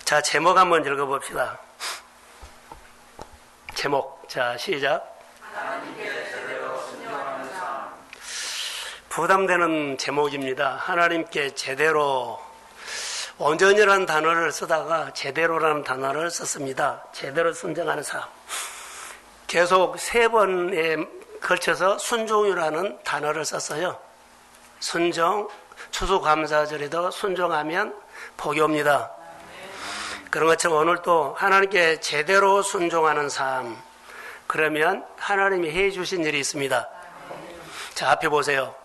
자, 제목 한번 읽어봅시다. 제목. 자, 시작. 부담되는 제목입니다. 하나님께 제대로, 온전이라는 단어를 쓰다가 제대로라는 단어를 썼습니다. 제대로 순종하는 삶. 계속 3번에 걸쳐서 순종이라는 단어를 썼어요. 순종, 추수감사절에도 순종하면 복이 옵니다. 그런 것처럼 오늘도 하나님께 제대로 순종하는 삶, 그러면 하나님이 해주신 일이 있습니다. 자, 앞에 보세요.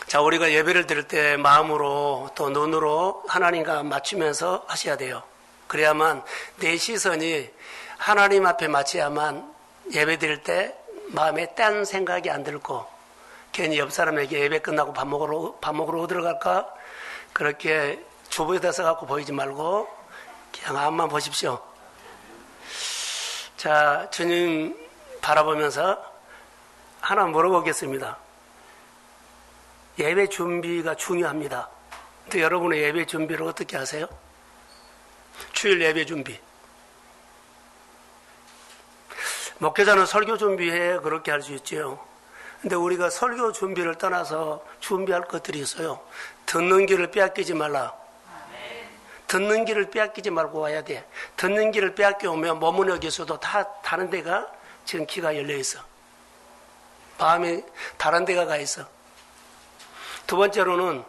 자, 우리가 예배를 드릴 때 마음으로 또 눈으로 하나님과 맞추면서 하셔야 돼요. 그래야만 내 시선이 하나님 앞에 맞춰야만 예배 드릴 때 마음에 딴 생각이 안 들고, 괜히 옆 사람에게 예배 끝나고 밥 먹으러 어디로 갈까? 그렇게 주부에다 써갖고 보이지 말고 그냥 앞만 보십시오. 자, 주님 바라보면서 하나 물어보겠습니다. 예배 준비가 중요합니다. 근데 여러분의 예배 준비를 어떻게 하세요? 주일 예배 준비. 목회자는 설교 준비해, 그렇게 할 수 있죠. 근데 우리가 설교 준비를 떠나서 준비할 것들이 있어요. 듣는 길을 빼앗기지 말라. 듣는 길을 빼앗기지 말고 와야 돼. 듣는 길을 빼앗겨 오면 머무르기에서도 다 다른 데가 지금 귀가 열려 있어. 마음이 다른 데가 가 있어. 두 번째로는,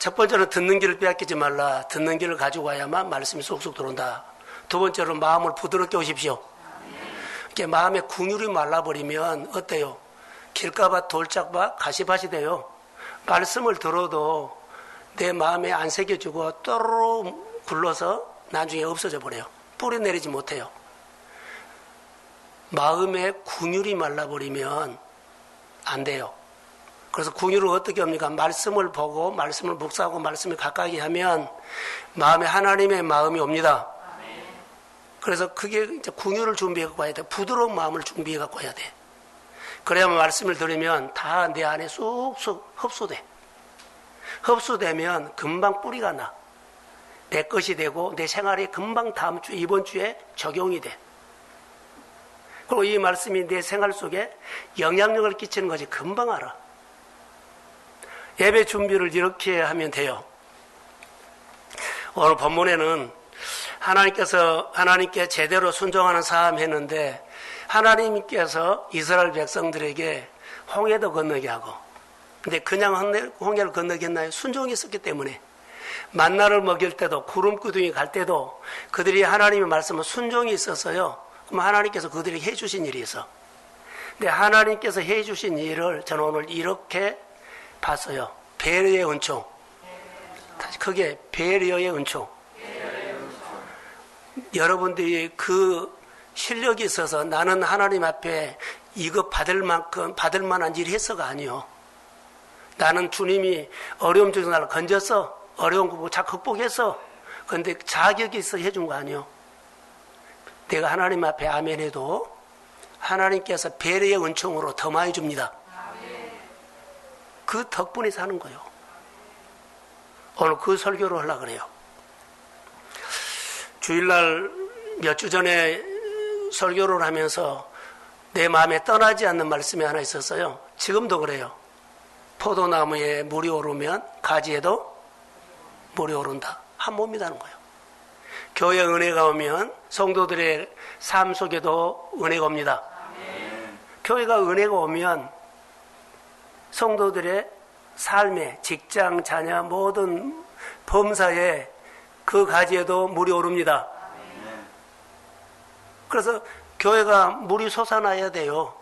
첫 번째는 듣는 길을 빼앗기지 말라. 듣는 길을 가지고 와야만 말씀이 쏙쏙 들어온다. 두 번째로 마음을 부드럽게 오십시오. 이렇게 마음에 궁율이 말라버리면 어때요? 길가밭, 돌짝밭, 가시밭이 돼요. 말씀을 들어도 내 마음에 안 새겨지고 또르르 굴러서 나중에 없어져 버려요. 뿌리 내리지 못해요. 마음에 궁율이 말라버리면 안 돼요. 그래서 궁율을 어떻게 합니까? 말씀을 보고 말씀을 묵상하고 말씀을 가까이 하면 마음에 하나님의 마음이 옵니다. 그래서 그게 이제 궁율을 준비해 갖고 와야 돼. 부드러운 마음을 준비해 갖고 와야 돼. 그래야만 말씀을 들으면 다 내 안에 쑥쑥 흡수돼. 흡수되면 금방 뿌리가 나. 내 것이 되고 내 생활에 금방 다음 주, 이번 주에 적용이 돼. 그리고 이 말씀이 내 생활 속에 영향력을 끼치는 것이 금방 알아. 예배 준비를 이렇게 하면 돼요. 오늘 본문에는 하나님께 제대로 순종하는 삶 했는데, 하나님께서 이스라엘 백성들에게 홍해도 건너게 하고, 근데 그냥 홍해를 건너게 했나요? 순종이 있었기 때문에. 만나를 먹일 때도, 구름기둥이 갈 때도 그들이 하나님의 말씀은 순종이 있었어요. 그럼 하나님께서 그들에게 해주신 일이 있어. 근데 하나님께서 해주신 일을 저는 오늘 이렇게 봤어요. 배려의 은총. 다시 크게, 배려의 은총. 여러분들이 그 실력이 있어서 나는 하나님 앞에 이거 받을 만한 일이 했어가 아니요. 나는 주님이 어려움 중에서 나를 건졌어. 어려운 거 잘 극복했어. 그런데 자격이 있어 해준 거 아니요. 내가 하나님 앞에 아멘 해도 하나님께서 배려의 은총으로 더 많이 줍니다. 그 덕분에 사는 거예요. 오늘 그 설교를 하려고 그래요. 주일날 몇 주 전에 설교를 하면서 내 마음에 떠나지 않는 말씀이 하나 있었어요. 지금도 그래요. 포도나무에 물이 오르면 가지에도 물이 오른다. 한 몸이라는 거예요. 교회 은혜가 오면 성도들의 삶 속에도 은혜가 옵니다. 교회가 은혜가 오면 성도들의 삶에, 직장, 자녀, 모든 범사에 그 가지에도 물이 오릅니다. 그래서 교회가 물이 솟아나야 돼요.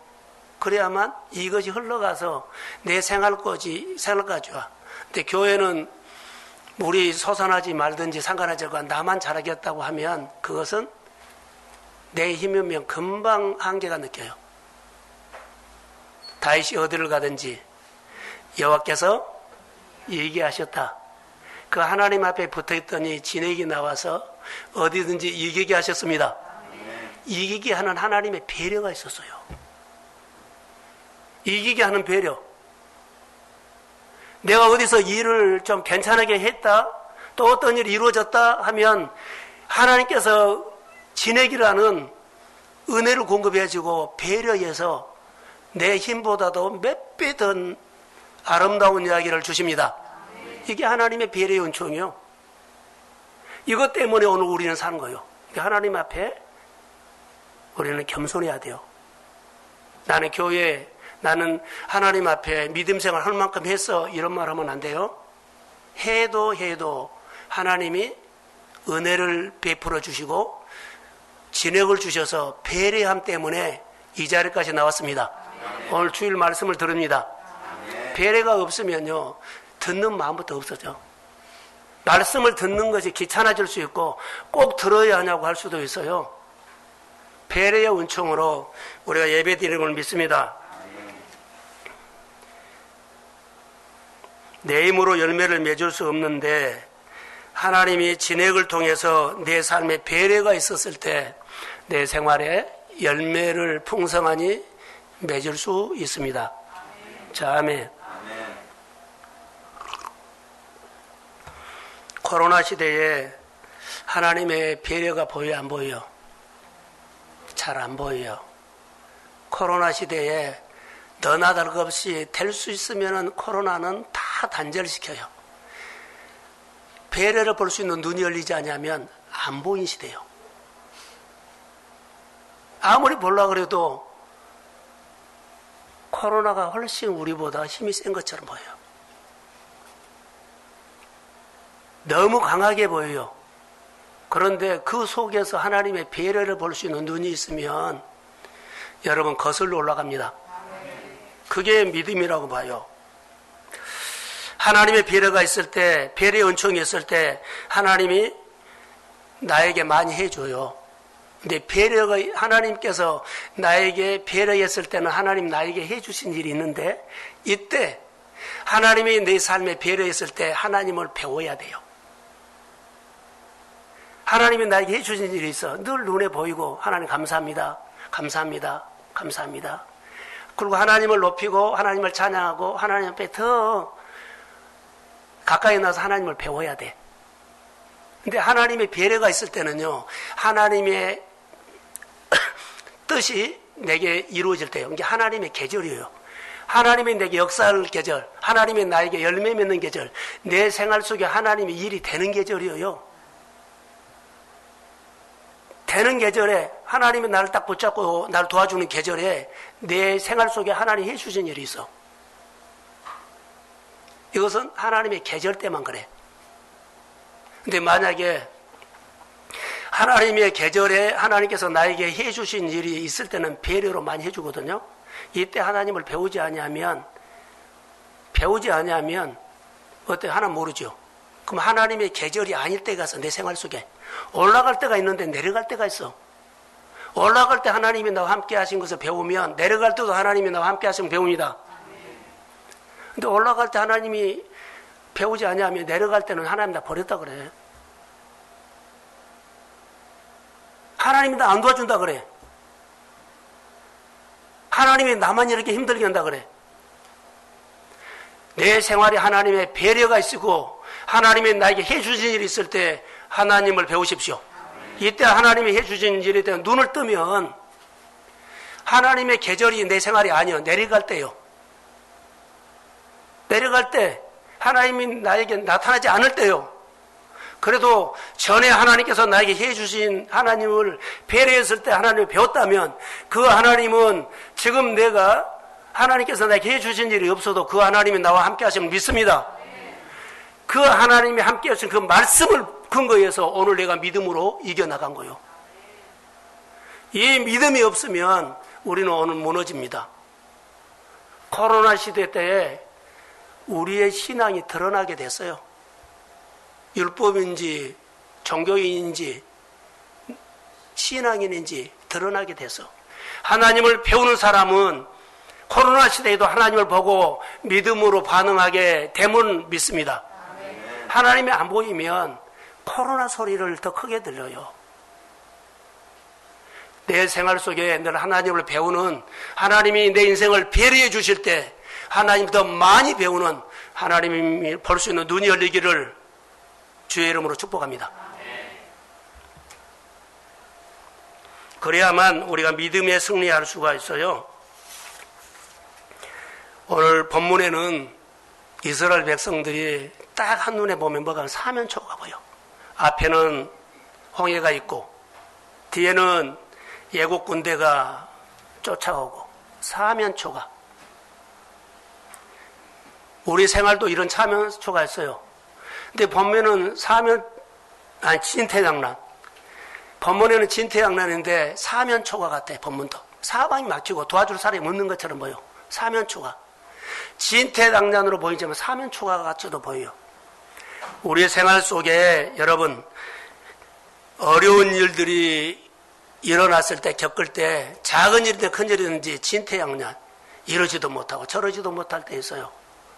그래야만 이것이 흘러가서 내 생활까지 와. 근데 교회는 물이 솟아나지 말든지 상관하지 않고 나만 잘하겠다고 하면 그것은 내 힘이면 금방 한계가 느껴요. 다윗이 어디를 가든지 여호와께서 얘기하셨다. 그 하나님 앞에 붙어있더니 진액이 나와서 어디든지 이기게 하셨습니다. 이기게 하는 하나님의 배려가 있었어요. 이기게 하는 배려. 내가 어디서 일을 좀 괜찮게 했다, 또 어떤 일이 이루어졌다 하면 하나님께서 지내기라는 은혜를 공급해주고 배려해서 내 힘보다도 몇 배 더 아름다운 이야기를 주십니다. 이게 하나님의 배려의 은총이요. 이것 때문에 오늘 우리는 사는 거예요. 하나님 앞에 우리는 겸손해야 돼요. 나는 교회에, 나는 하나님 앞에 믿음 생활 할 만큼 했어, 이런 말 하면 안 돼요. 해도 하나님이 은혜를 베풀어 주시고 진액을 주셔서 배려함 때문에 이 자리까지 나왔습니다. 오늘 주일 말씀을 들읍니다. 배려가 없으면요, 듣는 마음부터 없어져. 말씀을 듣는 것이 귀찮아질 수 있고 꼭 들어야 하냐고 할 수도 있어요. 배려의 은총으로 우리가 예배드리는 걸 믿습니다. 내 힘으로 열매를 맺을 수 없는데 하나님이 진액을 통해서 내 삶에 배려가 있었을 때 내 생활에 열매를 풍성하니 맺을 수 있습니다. 자, 아멘. 코로나 시대에 하나님의 배려가 보여요, 안 보여요? 잘 안 보여요. 코로나 시대에 너나 다를 것 없이 될 수 있으면 코로나는 다 단절시켜요. 배려를 볼 수 있는 눈이 열리지 않으면 안 보인 시대예요. 아무리 보려고 그래도 코로나가 훨씬 우리보다 힘이 센 것처럼 보여요. 너무 강하게 보여요. 그런데 그 속에서 하나님의 배려를 볼 수 있는 눈이 있으면 여러분 거슬러 올라갑니다. 그게 믿음이라고 봐요. 하나님의 배려가 있을 때, 배려의 은총이 있을 때 하나님이 나에게 많이 해줘요. 근데 배려가, 하나님께서 나에게 배려했을 때는 하나님 나에게 해주신 일이 있는데, 이때 하나님이 내 삶에 배려했을 때 하나님을 배워야 돼요. 하나님이 나에게 해주신 일이 있어. 늘 눈에 보이고 하나님 감사합니다. 감사합니다. 감사합니다. 그리고 하나님을 높이고 하나님을 찬양하고 하나님 앞에 더 가까이 나서 하나님을 배워야 돼. 근데 하나님의 배려가 있을 때는요, 하나님의 뜻이 내게 이루어질 때요. 이게 하나님의 계절이에요. 하나님이 내게 역사할 계절, 하나님이 나에게 열매 맺는 계절, 내 생활 속에 하나님의 일이 되는 계절이에요. 되는 계절에 하나님이 나를 딱 붙잡고 나를 도와주는 계절에 내 생활 속에 하나님이 해주신 일이 있어. 이것은 하나님의 계절 때만 그래. 근데 만약에 하나님의 계절에 하나님께서 나에게 해주신 일이 있을 때는 배려로 많이 해주거든요. 이때 하나님을 배우지 아니하면 어때? 하나 모르죠. 그럼 하나님의 계절이 아닐 때 가서 내 생활 속에 올라갈 때가 있는데 내려갈 때가 있어. 올라갈 때 하나님이 나와 함께 하신 것을 배우면 내려갈 때도 하나님이 나와 함께 하시면 배웁니다. 근데 올라갈 때 하나님이 배우지 아니하면 내려갈 때는 하나님 나 버렸다 그래. 하나님이 나 안 도와준다 그래. 하나님이 나만 이렇게 힘들게 한다 그래. 내 생활에 하나님의 배려가 있고 하나님이 나에게 해주신 일이 있을 때 하나님을 배우십시오. 이때 하나님이 해주신 일에 대한 눈을 뜨면 하나님의 계절이 내 생활이 아니요. 내려갈 때요. 내려갈 때 하나님이 나에게 나타나지 않을 때요. 그래도 전에 하나님께서 나에게 해주신 하나님을 배려했을 때 하나님을 배웠다면 그 하나님은 지금 내가 하나님께서 나에게 해주신 일이 없어도 그 하나님이 나와 함께 하시면 믿습니다. 그 하나님이 함께 하신 그 말씀을 근거해서 오늘 내가 믿음으로 이겨나간 거예요. 이 믿음이 없으면 우리는 오늘 무너집니다. 코로나 시대 때에 우리의 신앙이 드러나게 됐어요. 율법인지 종교인인지 신앙인인지 드러나게 됐어. 하나님을 배우는 사람은 코로나 시대에도 하나님을 보고 믿음으로 반응하게 되면 믿습니다. 하나님이 안 보이면 코로나 소리를 더 크게 들려요. 내 생활 속에 늘 하나님을 배우는, 하나님이 내 인생을 배려해 주실 때 하나님 더 많이 배우는, 하나님이 볼 수 있는 눈이 열리기를 주의 이름으로 축복합니다. 그래야만 우리가 믿음에 승리할 수가 있어요. 오늘 본문에는 이스라엘 백성들이 딱 한눈에 보면 뭐가 사면초가 보여. 앞에는 홍해가 있고 뒤에는 예국 군대가 쫓아오고 사면초가. 우리 생활도 이런 사면초가 있어요. 근데 본문에는 진퇴양난. 본문에는 진퇴양난인데 사면초가 같아. 본문도 사방이 막히고 도와줄 사람이 없는 것처럼 보여. 사면초가 진퇴양난으로 보이지만 사면초가 같이도 보여요. 우리의 생활 속에 여러분 어려운 일들이 일어났을 때 겪을 때 작은 일이든 큰 일이든지 진퇴양난 이러지도 못하고 저러지도 못할 때 있어요.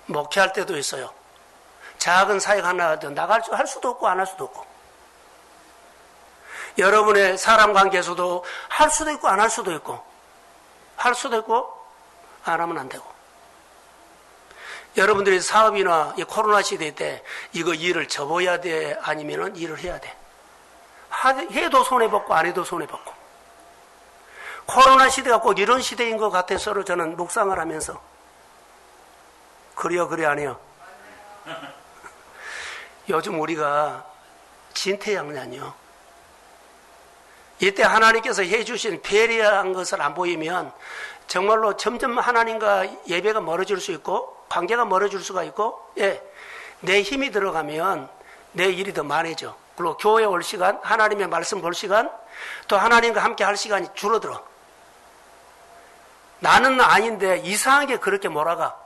목회할 때도 있어요. 작은 사역 하나든 할 수도 없고 안 할 수도 없고 여러분의 사람 관계에서도 할 수도 있고 안 할 수도 있고 할 수도 있고 안 하면 안 되고 여러분들이 사업이나 이 코로나 시대 때 이거 일을 접어야 돼 아니면은 일을 해야 돼 해도 손해봤고 안 해도 손해봤고 코로나 시대가 꼭 이런 시대인 것 같아서 저는 묵상을 하면서 그래요 아니요 요즘 우리가 진퇴양난이요. 이때 하나님께서 해주신 배려한 것을 안 보이면 정말로 점점 하나님과 예배가 멀어질 수 있고 관계가 멀어질 수가 있고 내 힘이 들어가면 내 일이 더 많아져. 그리고 교회에 올 시간, 하나님의 말씀 볼 시간, 또 하나님과 함께 할 시간이 줄어들어. 나는 아닌데 이상하게 그렇게 몰아가.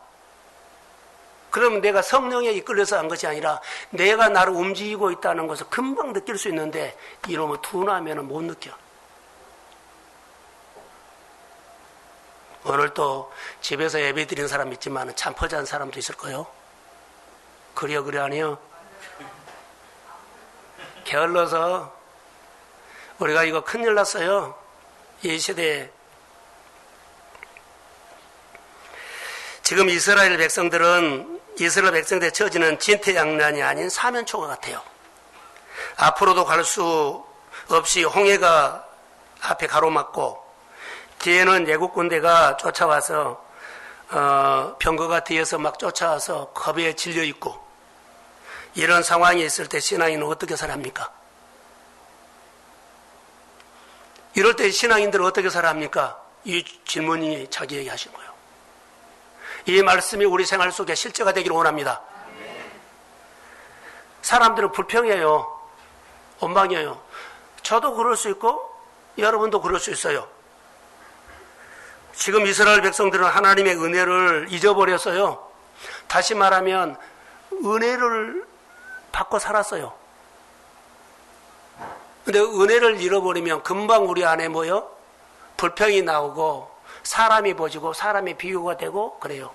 그러면 내가 성령에 이끌려서 한 것이 아니라 내가 나를 움직이고 있다는 것을 금방 느낄 수 있는데 이러면 둔하면 못 느껴. 오늘 또 집에서 예배 드리는 사람 있지만 잠퍼 잔 사람도 있을 거요. 그래 아니요. 게을러서 우리가 이거 큰일 났어요. 이 시대에. 지금 이스라엘 백성들의 처지는 진퇴양난이 아닌 사면초가 같아요. 앞으로도 갈 수 없이 홍해가 앞에 가로막고 뒤에는 예국 군대가 쫓아와서 병거가 뒤에서 막 쫓아와서 겁에 질려 있고 이런 상황이 있을 때 신앙인은 어떻게 살합니까? 이럴 때 신앙인들은 어떻게 살아합니까? 이 질문이 자기에게 하신 거예요. 이 말씀이 우리 생활 속에 실제가 되기를 원합니다. 사람들은 불평해요. 원망해요. 저도 그럴 수 있고 여러분도 그럴 수 있어요. 지금 이스라엘 백성들은 하나님의 은혜를 잊어버렸어요. 다시 말하면 은혜를 받고 살았어요. 근데 은혜를 잃어버리면 금방 우리 안에 불평이 나오고 사람이 보지고 사람이 비교가 되고 그래요.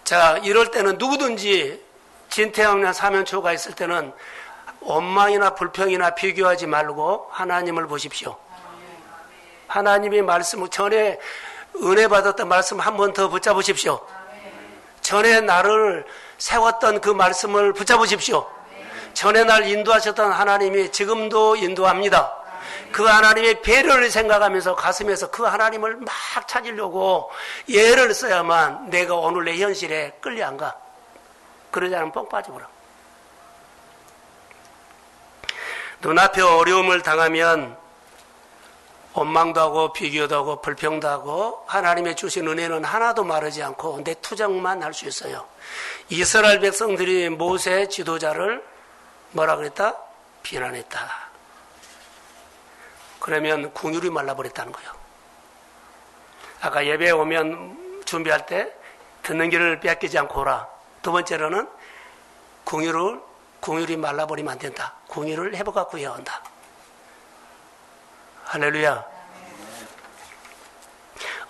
자, 이럴 때는 누구든지 진퇴양난 사면초가 있을 때는 원망이나 불평이나 비교하지 말고 하나님을 보십시오. 하나님의 말씀 전에 은혜 받았던 말씀 한 번 더 붙잡으십시오. 전에 나를 세웠던 그 말씀을 붙잡으십시오. 전에 날 인도하셨던 하나님이 지금도 인도합니다. 그 하나님의 배려를 생각하면서 가슴에서 그 하나님을 막 찾으려고 예를 써야만 내가 오늘 내 현실에 끌려 안 가. 그러지 않으면 뻥 빠져버려. 눈앞에 어려움을 당하면 원망도 하고 비교도 하고 불평도 하고 하나님의 주신 은혜는 하나도 마르지 않고 내 투정만 할 수 있어요. 이스라엘 백성들이 모세 지도자를 뭐라 그랬다? 비난했다. 그러면 궁율이 말라버렸다는 거예요. 아까 예배에 오면 준비할 때 듣는 길을 뺏기지 않고 오라. 두 번째로는 궁율이 말라버리면 안 된다. 궁율을 회복하고 해야 한다. 할렐루야.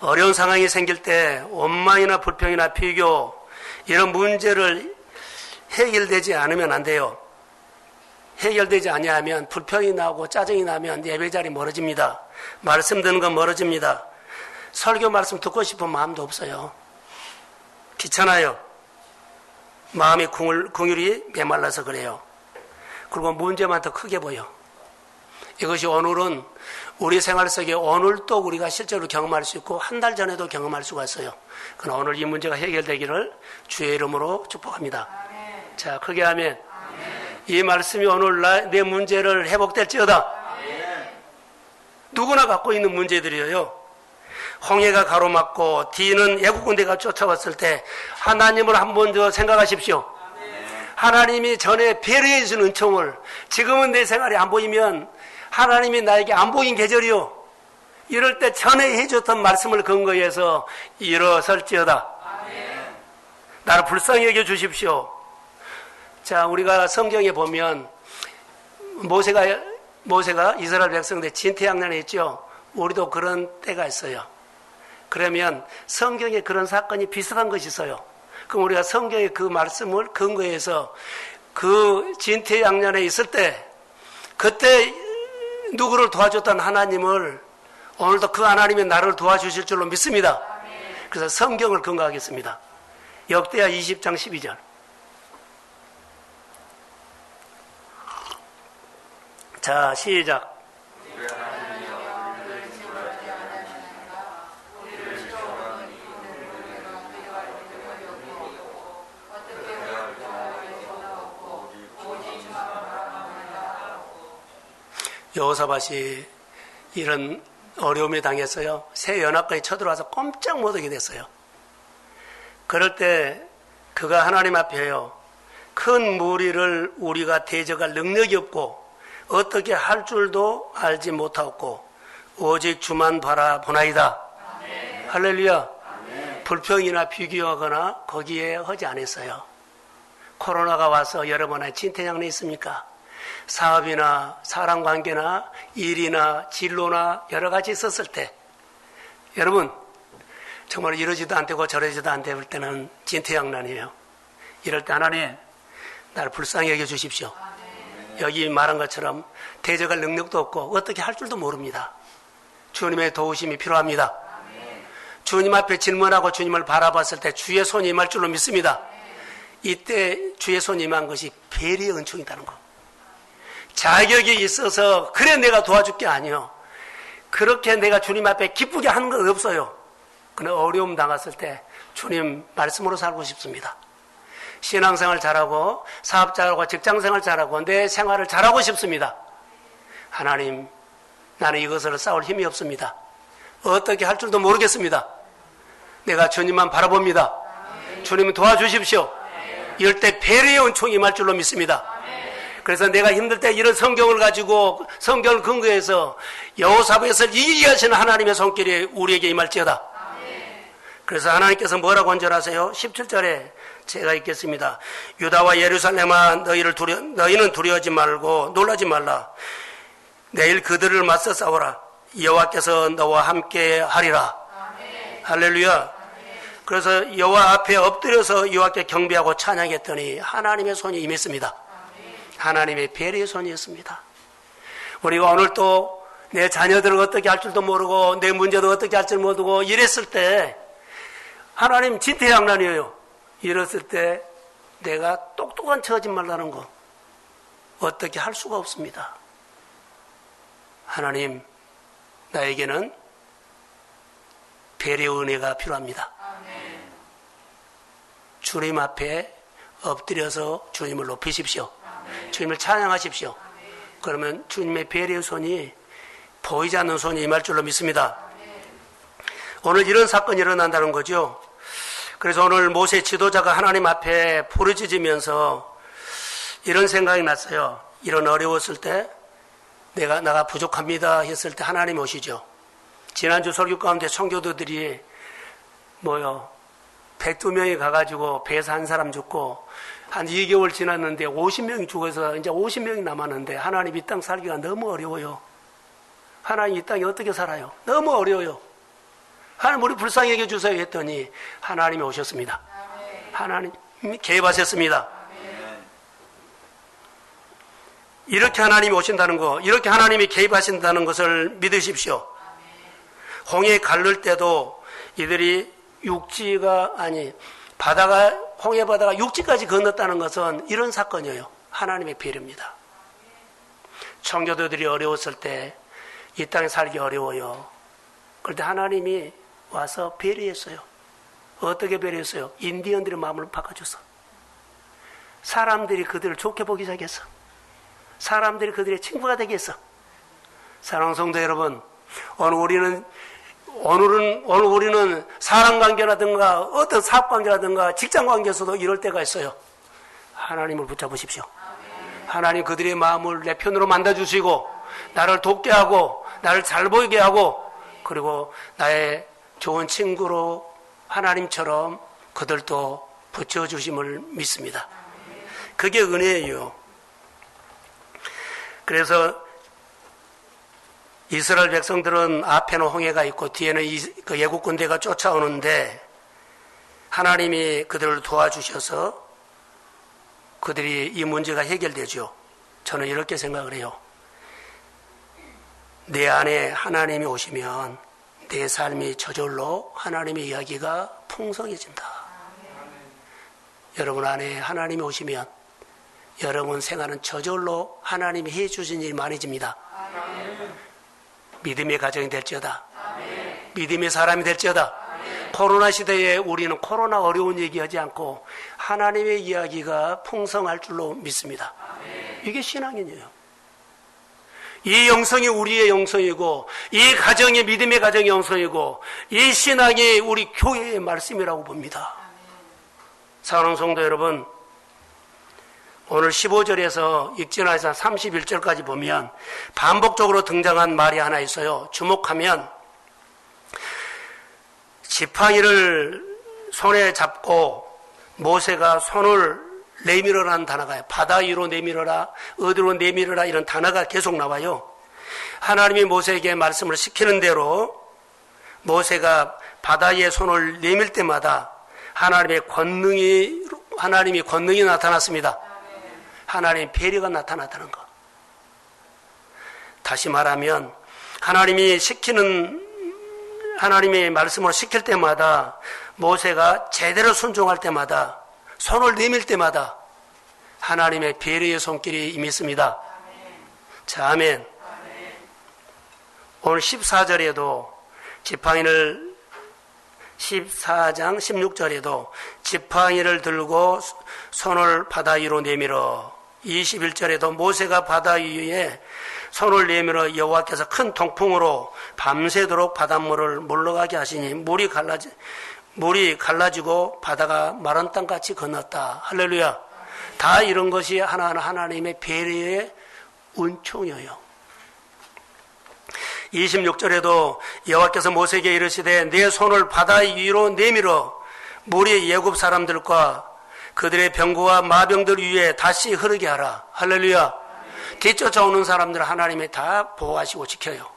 어려운 상황이 생길 때 원망이나 불평이나 비교 이런 문제를 해결되지 않으면 안 돼요. 해결되지 아니하면 불평이 나고 짜증이 나면 예배 자리 멀어집니다. 말씀 듣는 건 멀어집니다. 설교 말씀 듣고 싶은 마음도 없어요. 귀찮아요. 마음의 궁율이 메말라서 그래요. 그리고 문제만 더 크게 보여. 이것이 오늘은 우리 생활 속에 오늘도 우리가 실제로 경험할 수 있고 한 달 전에도 경험할 수가 있어요. 그러나 오늘 이 문제가 해결되기를 주의 이름으로 축복합니다. 아멘. 자, 크게 하면 아멘. 이 말씀이 오늘 내 문제를 회복될지어다. 아멘. 누구나 갖고 있는 문제들이에요. 홍해가 가로막고 뒤는 애국 군대가 쫓아왔을 때 하나님을 한 번 더 생각하십시오. 아멘. 하나님이 전에 배려해 준 은총을 지금은 내 생활이 안 보이면 하나님이 나에게 안 보인 계절이요. 이럴 때 전에 해줬던 말씀을 근거해서 일어설지어다. 아멘. 나를 불쌍히 여겨주십시오. 자, 우리가 성경에 보면 모세가 이스라엘 백성들 진퇴양난에 있죠. 우리도 그런 때가 있어요. 그러면 성경에 그런 사건이 비슷한 것이 있어요. 그럼 우리가 성경의 그 말씀을 근거해서 그 진퇴양난에 있을 때 그때 누구를 도와줬던 하나님을 오늘도 그 하나님이 나를 도와주실 줄로 믿습니다. 그래서 성경을 근거하겠습니다. 역대하 20장 12절. 자, 시작. 여호사밧이 이런 어려움에 당했어요. 새 연합군이 쳐들어와서 꼼짝 못하게 됐어요. 그럴 때 그가 하나님 앞에요. 큰 무리를 우리가 대적할 능력이 없고 어떻게 할 줄도 알지 못하고 오직 주만 바라보나이다. 아멘. 할렐루야. 아멘. 불평이나 비교하거나 거기에 하지 않았어요. 코로나가 와서 여러분의 진퇴양난이 있습니까? 사업이나 사람관계나 일이나 진로나 여러 가지 있었을 때 여러분 정말 이러지도 않되고 저러지도 않될 때는 진퇴양난이에요. 이럴 때 하나님 나를 불쌍히 여겨주십시오. 여기 말한 것처럼 대적할 능력도 없고 어떻게 할 줄도 모릅니다. 주님의 도우심이 필요합니다. 주님 앞에 질문하고 주님을 바라봤을 때 주의 손이 임할 줄로 믿습니다. 이때 주의 손이 임한 것이 배리의 은총이라는 것. 자격이 있어서 그래 내가 도와줄 게 아니요. 그렇게 내가 주님 앞에 기쁘게 하는 건 없어요. 그러나 어려움 당했을 때 주님 말씀으로 살고 싶습니다. 신앙생활 잘하고 사업 잘하고 직장생활 잘하고 내 생활을 잘하고 싶습니다. 하나님 나는 이것으로 싸울 힘이 없습니다. 어떻게 할 줄도 모르겠습니다. 내가 주님만 바라봅니다. 주님은 도와주십시오. 이럴 때 배려의 은총이 임할 줄로 믿습니다. 그래서 내가 힘들 때 이런 성경을 가지고 성경을 근거해서 여호사밧을 이기게 하시는 하나님의 손길이 우리에게 임할지어다. 그래서 하나님께서 뭐라고 언전하세요? 17절에 제가 읽겠습니다. 유다와 예루살렘아 너희는 두려워하지 말고 놀라지 말라. 내일 그들을 맞서 싸워라. 여호와께서 너와 함께 하리라. 할렐루야. 그래서 여호와 앞에 엎드려서 여호와께 경배하고 찬양했더니 하나님의 손이 임했습니다. 하나님의 배려의 손이었습니다. 우리가 오늘 또 내 자녀들을 어떻게 할 줄도 모르고 내 문제도 어떻게 할 줄 모르고 이랬을 때 하나님 진퇴양난이에요. 이랬을 때 내가 똑똑한 처하지 말라는 거 어떻게 할 수가 없습니다. 하나님 나에게는 배려의 은혜가 필요합니다. 주님 앞에 엎드려서 주님을 높이십시오. 주님을 찬양하십시오. 그러면 주님의 배려의 손이 보이지 않는 손이 임할 줄로 믿습니다. 오늘 이런 사건이 일어난다는 거죠. 그래서 오늘 모세 지도자가 하나님 앞에 부르짖으면서 이런 생각이 났어요. 이런 어려웠을 때 나가 부족합니다 했을 때 하나님 오시죠. 지난주 설교 가운데 청교도들이 102명이 가가지고 배에서 한 사람 죽고 한 2개월 지났는데 50명이 죽어서 이제 50명이 남았는데 하나님 이 땅 살기가 너무 어려워요. 하나님 이 땅에 어떻게 살아요? 너무 어려워요. 하나님 우리 불쌍히 여겨주세요 했더니 하나님이 오셨습니다. 하나님이 개입하셨습니다. 이렇게 하나님이 오신다는 거, 이렇게 하나님이 개입하신다는 것을 믿으십시오. 홍해 갈를 때도 이들이 홍해 바다가 육지까지 건넜다는 것은 이런 사건이에요. 하나님의 배려입니다. 성교도들이 어려웠을 때 이 땅에 살기 어려워요. 그런데 하나님이 와서 배려했어요. 어떻게 배려했어요? 인디언들의 마음을 바꿔줘서. 사람들이 그들을 좋게 보기 시작했어. 사람들이 그들의 친구가 되게 했어. 사랑하는 성도 여러분, 오늘 우리는 사람 관계라든가 어떤 사업 관계라든가 직장 관계에서도 이럴 때가 있어요. 하나님을 붙잡으십시오. 하나님 그들의 마음을 내 편으로 만들어주시고 나를 돕게 하고 나를 잘 보이게 하고 그리고 나의 좋은 친구로 하나님처럼 그들도 붙여주심을 믿습니다. 그게 은혜예요. 그래서 이스라엘 백성들은 앞에는 홍해가 있고 뒤에는 그 애국 군대가 쫓아오는데 하나님이 그들을 도와주셔서 그들이 이 문제가 해결되죠. 저는 이렇게 생각을 해요. 내 안에 하나님이 오시면 내 삶이 저절로 하나님의 이야기가 풍성해진다. 여러분 안에 하나님이 오시면 여러분 생활은 저절로 하나님이 해주신 일이 많아집니다. 믿음의 가정이 될지어다. 믿음의 사람이 될지어다. 코로나 시대에 우리는 코로나 어려운 얘기하지 않고 하나님의 이야기가 풍성할 줄로 믿습니다. 이게 신앙이에요. 이 영성이 우리의 영성이고 이 가정이 믿음의 가정의 영성이고 이 신앙이 우리 교회의 말씀이라고 봅니다. 사랑하는 성도 여러분, 오늘 15절에서 익진하에서 31절까지 보면 반복적으로 등장한 말이 하나 있어요. 주목하면 지팡이를 손에 잡고 모세가 손을 내밀어라는 단어가 바다 위로 내밀어라, 어디로 내밀어라 이런 단어가 계속 나와요. 하나님이 모세에게 말씀을 시키는 대로 모세가 바다에 손을 내밀 때마다 하나님이 권능이 나타났습니다. 하나님의 배려가 나타났다는 것. 다시 말하면 하나님의 말씀을 시킬 때마다 모세가 제대로 순종할 때마다 손을 내밀 때마다 하나님의 배려의 손길이 임했습니다. 자, 아멘. 오늘 14절에도 14장 16절에도 지팡이를 들고 손을 바다 위로 내밀어 21절에도 모세가 바다 위에 손을 내밀어 여호와께서 큰 동풍으로 밤새도록 바닷물을 물러가게 하시니 물이 갈라지고 바다가 마른 땅같이 건넜다. 할렐루야. 다 이런 것이 하나하나 하나님의 배려의 은총이에요. 26절에도 여호와께서 모세에게 이르시되 내 손을 바다 위로 내밀어 물이 애굽 사람들과 그들의 병거와 마병들 위에 다시 흐르게 하라. 할렐루야. 뒤쫓아오는 사람들을 하나님이 다 보호하시고 지켜요.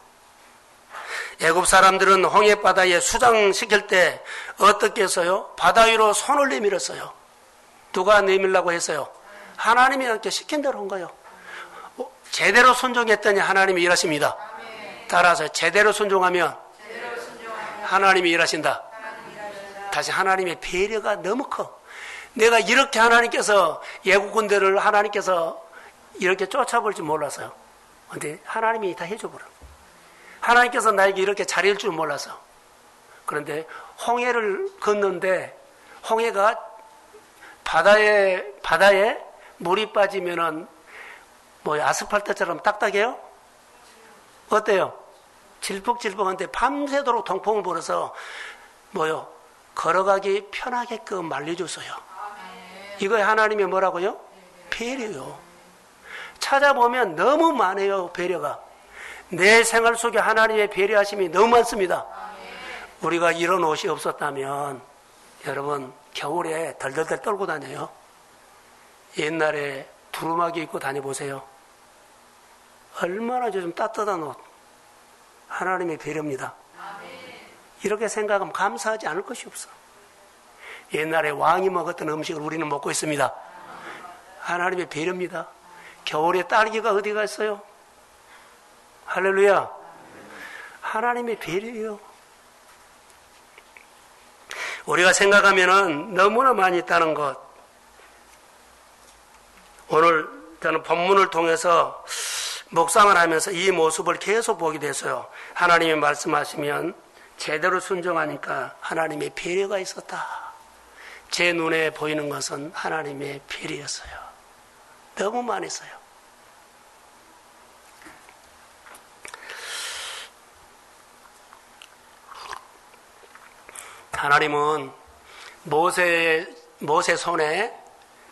애굽 사람들은 홍해바다에 수장시킬 때 어떻게 했어요? 바다 위로 손을 내밀었어요. 누가 내밀라고 했어요? 하나님이 이렇게 시킨 대로 한 거예요. 제대로 순종했더니 하나님이 일하십니다. 따라서 제대로 순종하면 하나님이 일하신다. 다시 하나님의 배려가 너무 커. 내가 이렇게 하나님께서 애국 군대를 하나님께서 이렇게 쫓아볼 줄 몰랐어요. 근데 하나님이 다 해줘버려. 하나님께서 나에게 이렇게 잘해줄 줄 몰라서. 그런데 홍해를 걷는데 홍해가 바다에 물이 빠지면은 아스팔트처럼 딱딱해요? 어때요? 질퍽질퍽한데 밤새도록 동풍을 불어서 걸어가기 편하게끔 말려줬어요. 이거에 하나님이 뭐라고요? 배려요. 찾아보면 너무 많아요. 배려가. 내 생활 속에 하나님의 배려하심이 너무 많습니다. 우리가 이런 옷이 없었다면 여러분 겨울에 덜덜덜 떨고 다녀요. 옛날에 두루마기 입고 다녀보세요. 얼마나 좀 따뜻한 옷. 하나님의 배려입니다. 이렇게 생각하면 감사하지 않을 것이 없어. 옛날에 왕이 먹었던 음식을 우리는 먹고 있습니다. 하나님의 배려입니다. 겨울에 딸기가 어디가 있어요? 할렐루야. 하나님의 배려예요. 우리가 생각하면은 너무나 많이 있다는 것. 오늘 저는 본문을 통해서 묵상을 하면서 이 모습을 계속 보게 됐어요. 하나님이 말씀하시면 제대로 순종하니까 하나님의 배려가 있었다. 제 눈에 보이는 것은 하나님의 배려였어요. 너무 많았어요. 하나님은 모세 손에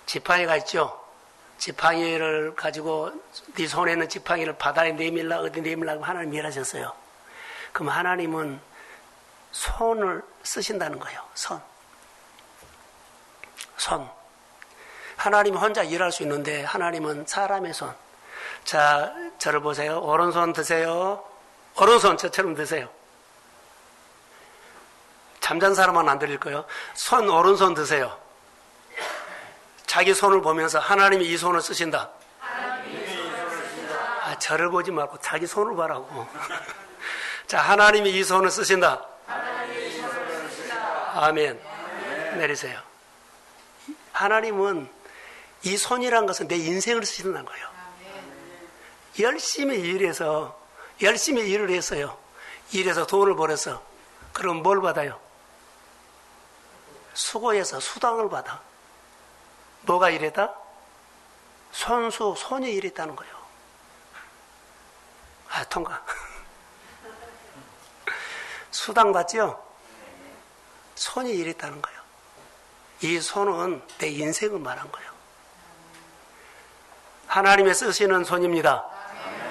지팡이가 있죠. 지팡이를 가지고 네 손에 있는 지팡이를 바다에 내밀라 어디 내밀라고 하나님이 일하셨어요. 그럼 하나님은 손을 쓰신다는 거예요. 손. 하나님 혼자 일할 수 있는데 하나님은 사람의 손. 자, 저를 보세요. 오른손 드세요. 오른손 저처럼 드세요. 잠잔 사람은 안 들릴 거예요. 오른손 드세요. 자기 손을 보면서 하나님이 이 손을 쓰신다. 저를 보지 말고 자기 손을 봐라고. 자, 하나님이 이 손을 쓰신다. 아멘. 내리세요. 하나님은 이 손이란 것은 내 인생을 쓰신다는 거예요. 열심히 일을 했어요. 일해서 돈을 벌어서. 그럼 뭘 받아요? 수고해서 수당을 받아. 뭐가 이랬다? 손이 이랬다는 거예요. 통과. 수당 받지요? 손이 이랬다는 거예요. 이 손은 내 인생을 말한 거예요. 하나님이 쓰시는 손입니다.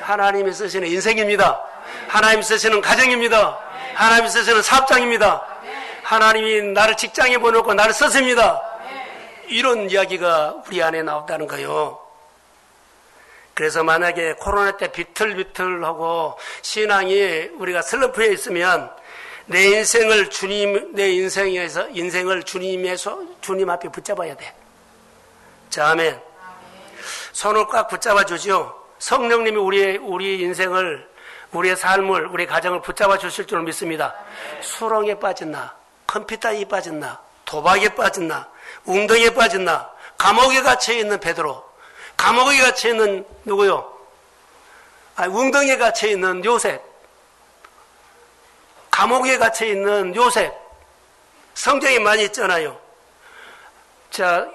하나님이 쓰시는 인생입니다. 하나님이 쓰시는 가정입니다. 하나님이 쓰시는 사업장입니다. 하나님이 나를 직장에 보내고 나를 쓰십니다. 이런 이야기가 우리 안에 나온다는 거예요. 그래서 만약에 코로나 때 비틀비틀하고 신앙이 우리가 슬럼프에 있으면 내 인생을 주님 앞에 붙잡아야 돼. 자, 아멘. 손을 꽉 붙잡아 주죠. 성령님이 우리 인생을, 우리의 삶을, 우리 가정을 붙잡아 주실 줄 믿습니다. 수렁에 빠졌나, 컴퓨터에 빠졌나, 도박에 빠졌나, 웅덩이에 빠졌나, 감옥에 갇혀 있는 베드로, 감옥에 갇혀 있는 누구요? 웅덩이에 갇혀 있는 요셉, 감옥에 갇혀 있는 요셉, 성경에 많이 있잖아요. 자,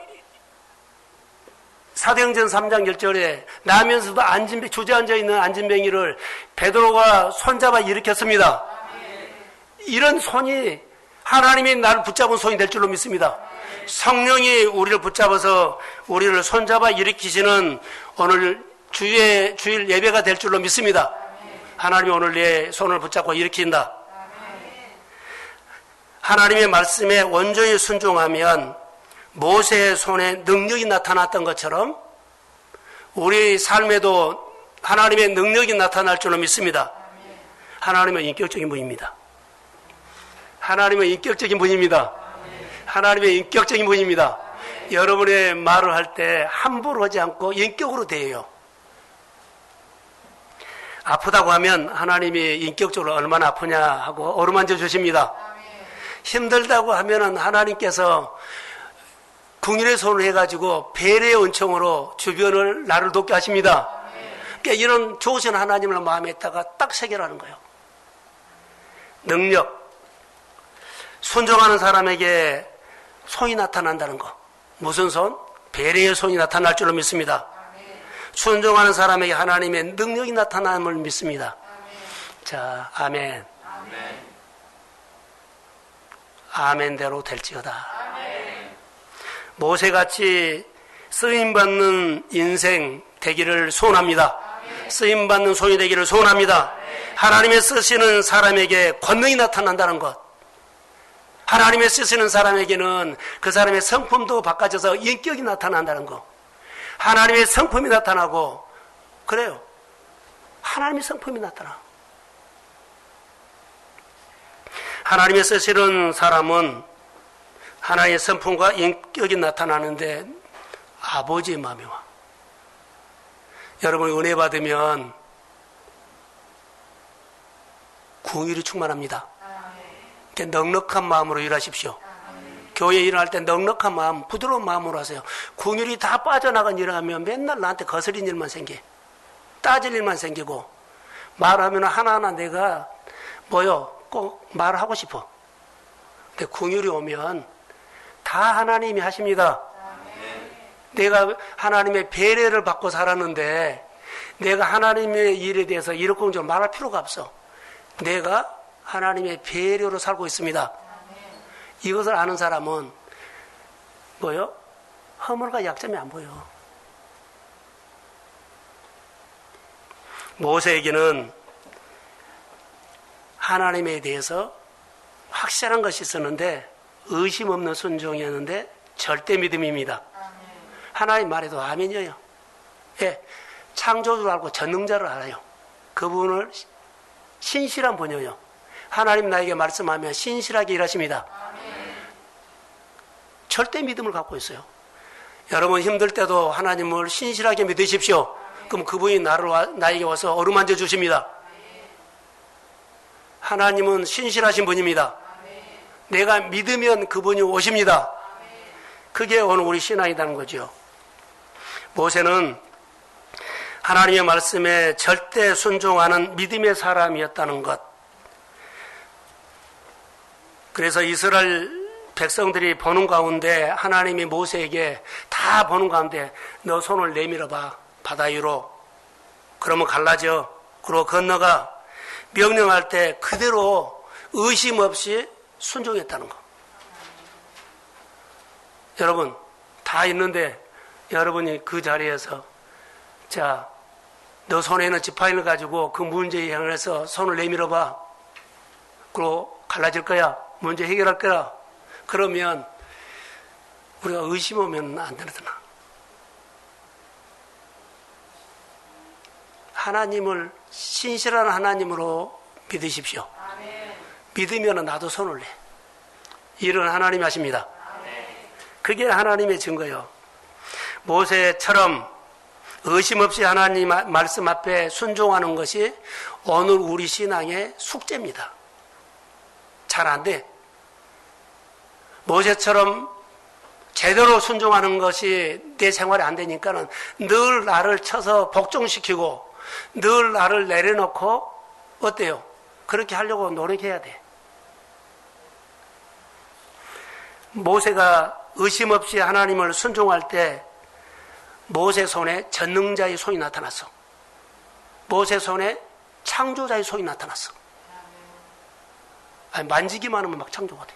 사도행전 3장 1절에 나면서도 주저앉아 있는 안진뱅이를 베드로가 손잡아 일으켰습니다. 이런 손이 하나님이 나를 붙잡은 손이 될 줄로 믿습니다. 성령이 우리를 붙잡아서 우리를 손잡아 일으키시는 오늘 주일 예배가 될 줄로 믿습니다. 하나님이 오늘 내 손을 붙잡고 일으킨다. 하나님의 말씀에 온전히 순종하면 모세의 손에 능력이 나타났던 것처럼 우리 삶에도 하나님의 능력이 나타날 줄로 믿습니다. 하나님은 인격적인 분입니다. 하나님은 인격적인 분입니다. 하나님의 인격적인 분입니다. 여러분의 말을 할 때 함부로 하지 않고 인격으로 대해요. 아프다고 하면 하나님이 인격적으로 얼마나 아프냐 하고 어루만져 주십니다. 힘들다고 하면은 하나님께서 궁일의 손을 해가지고 배려의 은총으로 주변을 나를 돕게 하십니다. 그러니까 이런 좋으신 하나님을 마음에 있다가 딱 새겨라는 거예요. 능력. 순종하는 사람에게 손이 나타난다는 거. 무슨 손? 배려의 손이 나타날 줄로 믿습니다. 순종하는 사람에게 하나님의 능력이 나타남을 믿습니다. 자, 아멘. 아멘대로 될지어다. 모세같이 쓰임받는 인생 되기를 소원합니다. 쓰임받는 손이 되기를 소원합니다. 하나님의 쓰시는 사람에게 권능이 나타난다는 것. 하나님의 쓰시는 사람에게는 그 사람의 성품도 바꿔져서 인격이 나타난다는 것. 하나님의 성품이 나타나고, 그래요. 하나님의 성품이 나타나. 하나님의 쓰시는 사람은 하나님의 성품과 인격이 나타나는데 아버지의 마음이 와. 여러분 은혜 받으면 궁율이 충만합니다. 넉넉한 마음으로 일하십시오. 교회 일을 할 때 넉넉한 마음, 부드러운 마음으로 하세요. 궁율이 다 빠져나간 일을 하면 맨날 나한테 거스린 일만 생겨. 따질 일만 생기고, 말하면 하나하나 내가 꼭 말하고 싶어. 근데 궁율이 오면 다 하나님이 하십니다. 내가 하나님의 배려를 받고 살았는데 내가 하나님의 일에 대해서 이러쿵저러쿵 말할 필요가 없어. 내가 하나님의 배려로 살고 있습니다. 이것을 아는 사람은 허물과 약점이 안 보여. 모세에게는 하나님에 대해서 확실한 것이 있었는데 의심 없는 순종이었는데 절대 믿음입니다. 하나님 말에도 아멘이에요. 예, 창조주를 알고 전능자를 알아요. 그분을 신실한 분이에요. 하나님 나에게 말씀하면 신실하게 일하십니다. 절대 믿음을 갖고 있어요. 여러분 힘들 때도 하나님을 신실하게 믿으십시오. 그럼 그분이 나에게 와서 어루만져 주십니다. 하나님은 신실하신 분입니다. 내가 믿으면 그분이 오십니다. 그게 오늘 우리 신앙이라는 거죠. 모세는 하나님의 말씀에 절대 순종하는 믿음의 사람이었다는 것. 그래서 이스라엘 백성들이 보는 가운데 하나님이 모세에게 다 보는 가운데 너 손을 내밀어봐. 바다 위로. 그러면 갈라져. 그러고 건너가. 명령할 때 그대로 의심 없이 순종했다는 거. 여러분 다 있는데 여러분이 그 자리에서 자, 너 손에 있는 지팡이를 가지고 그 문제에 향해서 손을 내밀어봐. 그리고 갈라질 거야. 문제 해결할 거야. 그러면 우리가 의심 오면 안 되잖아. 하나님을 신실한 하나님으로 믿으십시오. 믿으면 나도 손을 내. 일은 하나님이 하십니다. 그게 하나님의 증거예요. 모세처럼 의심 없이 하나님 말씀 앞에 순종하는 것이 오늘 우리 신앙의 숙제입니다. 잘 안 돼. 모세처럼 제대로 순종하는 것이 내 생활에 안 되니까는 늘 나를 쳐서 복종시키고 늘 나를 내려놓고 어때요? 그렇게 하려고 노력해야 돼. 모세가 의심 없이 하나님을 순종할 때 모세 손에 전능자의 손이 나타났어. 모세 손에 창조자의 손이 나타났어. 아니, 만지기만 하면 막 창조가 돼.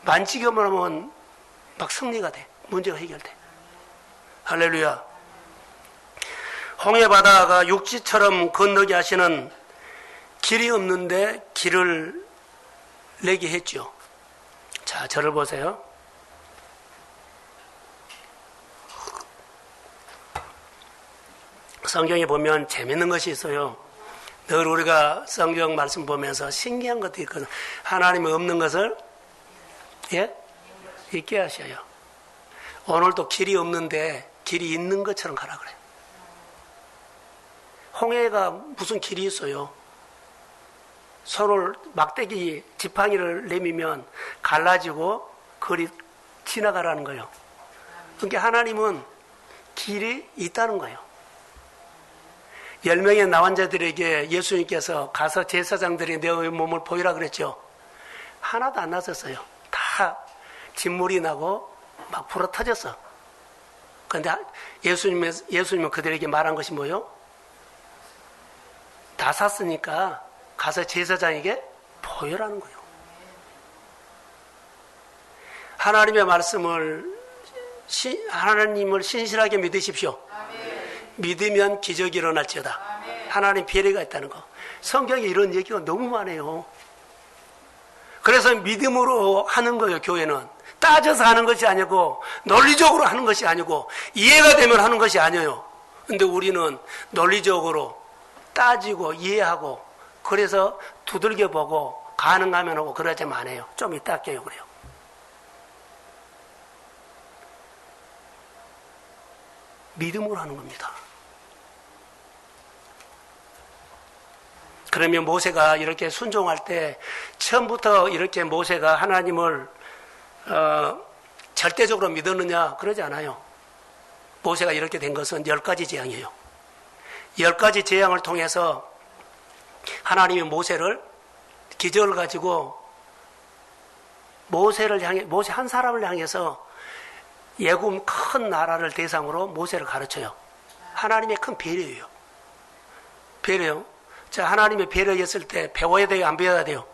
만지기만 하면 막 승리가 돼. 문제가 해결돼. 할렐루야. 홍해 바다가 육지처럼 건너게 하시는 길이 없는데 길을 내게 했죠. 자, 저를 보세요. 성경에 보면 재밌는 것이 있어요. 늘 우리가 성경 말씀 보면서 신기한 것도 있거든. 하나님이 없는 것을 있게 하셔요. 오늘도 길이 없는데 길이 있는 것처럼 가라 그래. 홍해가 무슨 길이 있어요? 손을 막대기 지팡이를 내미면 갈라지고 거리 지나가라는 거예요. 그러니까 하나님은 길이 있다는 거예요. 10명의 나환자들에게 예수님께서 가서 제사장들이 내 몸을 보이라 그랬죠. 하나도 안 났었어요. 다 진물이 나고 막 불어 터졌어. 그런데 예수님은 그들에게 말한 것이 뭐예요? 다 샀으니까 가서 제사장에게 보여라는 거예요. 하나님의 말씀을 하나님을 신실하게 믿으십시오. 믿으면 기적이 일어날지어다. 하나님 배려가 있다는 거. 성경에 이런 얘기가 너무 많아요. 그래서 믿음으로 하는 거예요. 교회는 따져서 하는 것이 아니고 논리적으로 하는 것이 아니고 이해가 되면 하는 것이 아니에요. 근데 우리는 논리적으로 따지고 이해하고 그래서 두들겨 보고 가능하면 하고 그러지만 안 해요. 좀 이따 할게요. 그래요. 믿음으로 하는 겁니다. 그러면 모세가 이렇게 순종할 때 처음부터 이렇게 모세가 하나님을 절대적으로 믿었느냐? 그러지 않아요. 모세가 이렇게 된 것은 10가지 재앙이에요. 10가지 재앙을 통해서 하나님이 모세를 기적을 가지고 모세 한 사람을 향해서 예굽 큰 나라를 대상으로 모세를 가르쳐요. 하나님의 큰 배려예요. 배려요. 자, 하나님의 배려였을 때 배워야 돼요, 안 배워야 돼요?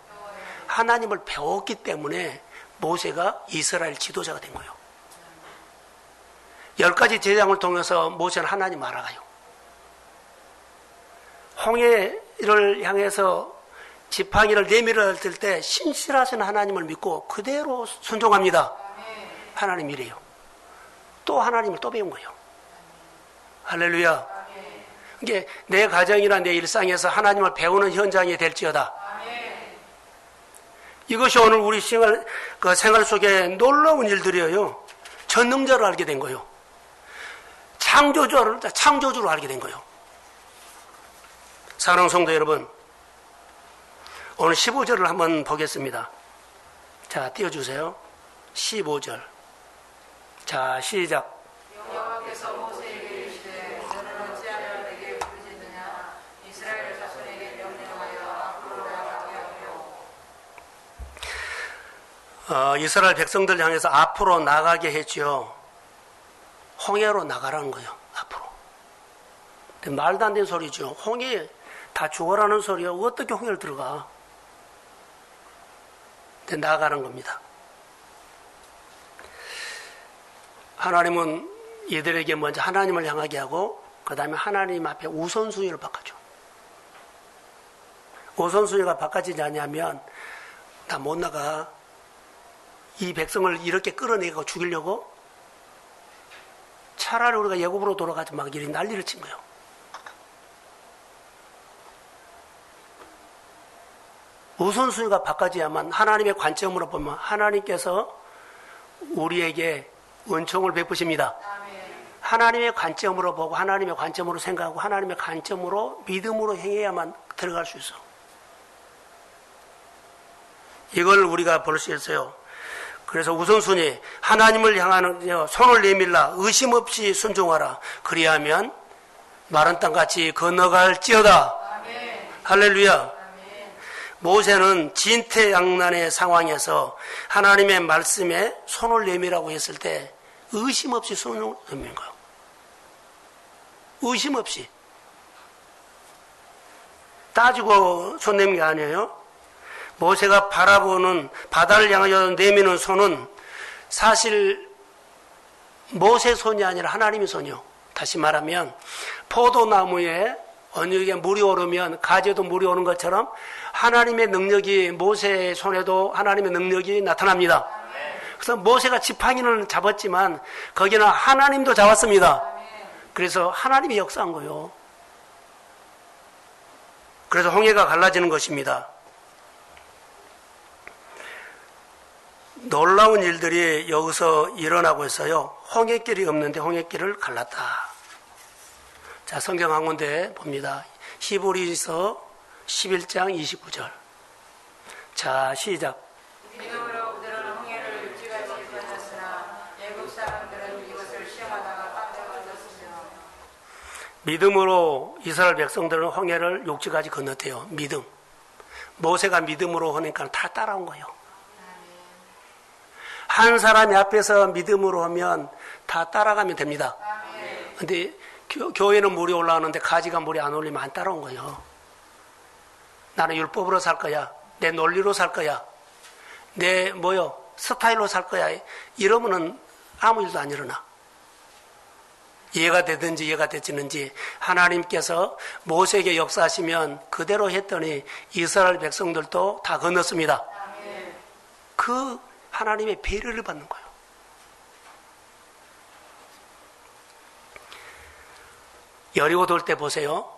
하나님을 배웠기 때문에 모세가 이스라엘 지도자가 된 거예요. 10가지 재앙을 통해서 모세는 하나님 알아가요. 홍해를 향해서 지팡이를 내밀어 들 때 신실하신 하나님을 믿고 그대로 순종합니다. 하나님 이래요. 또 하나님을 또 배운 거예요. 할렐루야. 이게 내 가정이나 내 일상에서 하나님을 배우는 현장이 될지어다. 이것이 오늘 우리 생활 속에 놀라운 일들이에요. 전능자를 알게 된 거예요. 창조주를 알게 된 거예요. 사랑하는 성도 여러분, 오늘 15절을 한번 보겠습니다. 자, 띄워주세요. 15절. 자, 시작. 여호와께서 모세에게 이르시되 너는 어찌하여 내게 부르짖느냐 이스라엘 자손에게 명령하여 앞으로 나가게 하며. 이스라엘 백성들 향해서 앞으로 나가게 했죠. 홍해로 나가라는 거예요. 앞으로. 근데 말도 안 되는 소리죠. 홍해 다 죽어라는 소리야. 어떻게 홍해를 들어가? 근데 나가는 겁니다. 하나님은 얘들에게 먼저 하나님을 향하게 하고 그 다음에 하나님 앞에 우선순위를 바꿔줘. 우선순위가 바꿔지지 않냐면 나 못 나가. 이 백성을 이렇게 끌어내고 죽이려고 차라리 우리가 예굽으로 돌아가지 막 이리 난리를 친 거예요. 우선순위가 바꿔져야만 하나님의 관점으로 보면 하나님께서 우리에게 은총을 베푸십니다. 하나님의 관점으로 보고 하나님의 관점으로 생각하고 하나님의 관점으로 믿음으로 행해야만 들어갈 수 있어. 이걸 우리가 볼 수 있어요. 그래서 우선순위 하나님을 향하는 손을 내밀라 의심 없이 순종하라. 그리하면 마른 땅같이 건너갈지어다. 할렐루야. 모세는 진퇴양난의 상황에서 하나님의 말씀에 손을 내밀라고 했을 때 의심 없이 손을 내민 거예요. 의심 없이. 따지고 손 내민 게 아니에요. 모세가 바라보는 바다를 향하여 내미는 손은 사실 모세 손이 아니라 하나님의 손이요. 다시 말하면 포도나무에 언덕에 물이 오르면 가지에도 물이 오는 것처럼 하나님의 능력이 모세의 손에도 하나님의 능력이 나타납니다. 그래서 모세가 지팡이는 잡았지만 거기는 하나님도 잡았습니다. 그래서 하나님이 역사한 거예요. 그래서 홍해가 갈라지는 것입니다. 놀라운 일들이 여기서 일어나고 있어요. 홍해길이 없는데 홍해길을 갈랐다. 자, 성경 한 군데 봅니다. 히브리서 11장 29절. 자, 시작. 믿음으로 그들은 홍해를 육지같이 건넜으나 애굽 사람들은 이것을 시험하다가 깜짝 놀랐으며. 믿음으로 이스라엘 백성들은 홍해를 육지까지 건넜대요. 믿음. 모세가 믿음으로 하니까 다 따라온 거예요. 한 사람이 앞에서 믿음으로 하면 다 따라가면 됩니다. 근데 교회는 물이 올라오는데 가지가 물이 안 올리면 안 따라온 거예요. 나는 율법으로 살 거야. 내 논리로 살 거야. 내 스타일로 살 거야. 이러면은 아무 일도 안 일어나. 이해가 되든지 이해가 되지는지 하나님께서 모세에게 역사하시면 그대로 했더니 이스라엘 백성들도 다 건넜습니다. 그 하나님의 배려를 받는 거예요. 여리고 돌 때 보세요.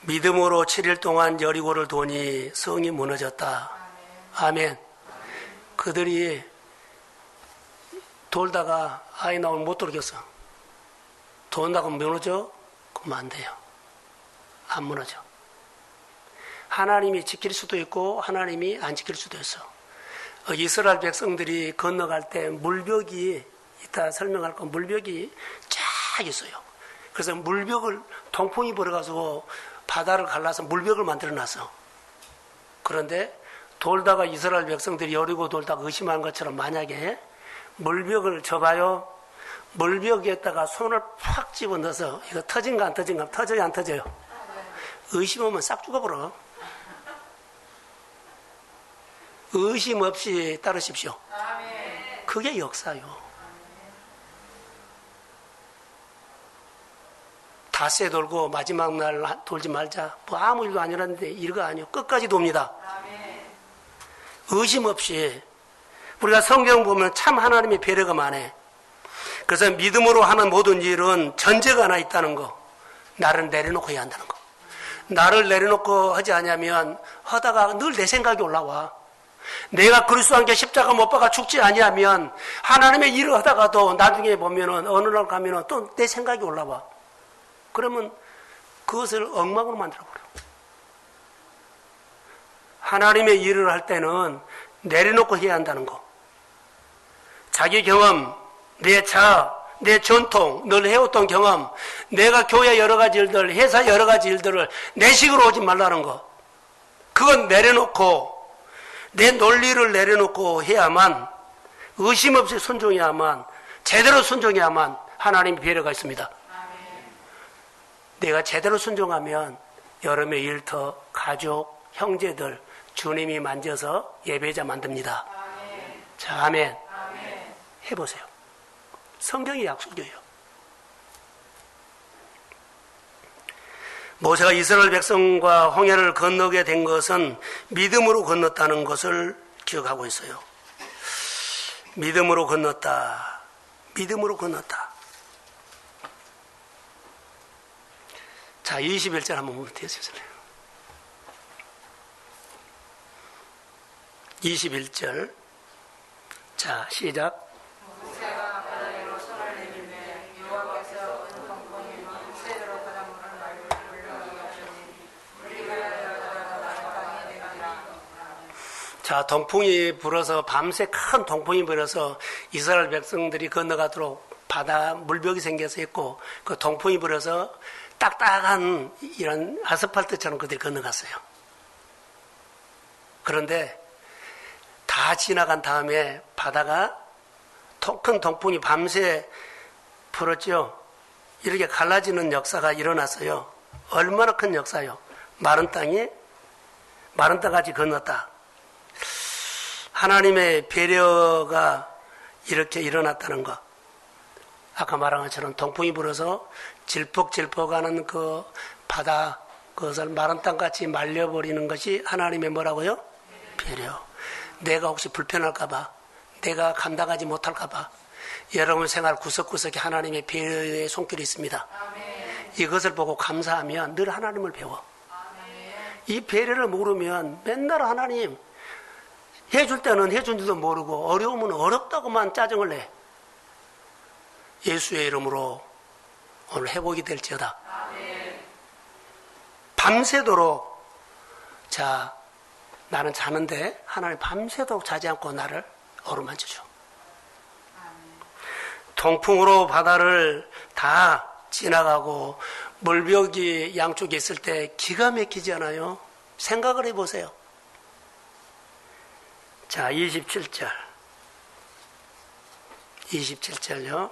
믿음으로 7일 동안 여리고를 도니 성이 무너졌다. 아멘. 그들이 돌다가 아이 나오면 못 돌겠어. 돈다고 무너져? 그러면 안 돼요. 안 무너져. 하나님이 지킬 수도 있고 하나님이 안 지킬 수도 있어. 이스라엘 백성들이 건너갈 때 물벽이, 이따 설명할 건 물벽이 쫙 있어요. 그래서 물벽을, 동풍이 불어가지고 바다를 갈라서 물벽을 만들어 놨어. 그런데 돌다가 이스라엘 백성들이 여리고 돌다가 의심한 것처럼 만약에 물벽을 접어요. 물벽에다가 손을 팍 집어넣어서 이거 터진가 안 터진가, 터져요 안 터져요? 의심 오면 싹 죽어버려. 의심 없이 따르십시오. 그게 역사요. 닷새 돌고 마지막 날 돌지 말자. 뭐 아무 일도 아니라는데 이거 아니요. 끝까지 돕니다. 의심 없이. 우리가 성경 보면 참 하나님의 배려가 많아. 그래서 믿음으로 하는 모든 일은 전제가 하나 있다는 거. 나를 내려놓고 해야 한다는 거. 나를 내려놓고 하지 않으면 하다가 늘 내 생각이 올라와. 내가 그리스도 함께 십자가 못 박아 죽지 아니하면 하나님의 일을 하다가도 나중에 보면은 어느 날 가면은 또 내 생각이 올라와. 그러면 그것을 엉망으로 만들어버려. 하나님의 일을 할 때는 내려놓고 해야 한다는 거. 자기 경험, 내 자아, 내 전통, 늘 해왔던 경험, 내가 교회 여러 가지 일들, 회사 여러 가지 일들을 내 식으로 오지 말라는 거. 그건 내려놓고, 내 논리를 내려놓고 해야만, 의심 없이 순종해야만, 제대로 순종해야만 하나님의 배려가 있습니다. 내가 제대로 순종하면 여러분의 일터, 가족, 형제들 주님이 만져서 예배자 만듭니다. 자, 아멘. 해보세요. 성경의 약속이에요. 모세가 이스라엘 백성과 홍해를 건너게 된 것은 믿음으로 건넜다는 것을 기억하고 있어요. 믿음으로 건넜다. 믿음으로 건넜다. 자, 21절 한번 보면 되겠어요. 21절. 자, 시작. 모세가 바다 위로 손을 내밀매 여호와께서 큰 동풍이 밤새도록 바닷물을 날고 물러가게 하시니 물리가 내려가다가 마지막에 되니라. 자, 동풍이 불어서 밤새 큰 동풍이 불어서 이스라엘 백성들이 건너가도록 바다 물벽이 생겨서 있고 그 동풍이 불어서 딱딱한 이런 아스팔트처럼 그들이 건너갔어요. 그런데 다 지나간 다음에 바다가 큰 동풍이 밤새 불었죠. 이렇게 갈라지는 역사가 일어났어요. 얼마나 큰 역사요. 마른 땅이 마른 땅까지 건넜다. 하나님의 배려가 이렇게 일어났다는 것. 아까 말한 것처럼 동풍이 불어서 질퍽질퍽하는 그 바다, 그것을 마른 땅같이 말려버리는 것이 하나님의 뭐라고요? 배려. 내가 혹시 불편할까봐, 내가 감당하지 못할까봐, 여러분 생활 구석구석에 하나님의 배려의 손길이 있습니다. 이것을 보고 감사하면 늘 하나님을 배워. 이 배려를 모르면 맨날 하나님 해줄 때는 해준 줄도 모르고 어려우면 어렵다고만 짜증을 내. 예수의 이름으로 오늘 회복이 될지어다. 밤새도록, 자, 나는 자는데 하나님 밤새도록 자지 않고 나를 어루만져줘. 동풍으로 바다를 다 지나가고 물벽이 양쪽에 있을 때 기가 막히지 않아요? 생각을 해보세요. 자, 27절. 27절요.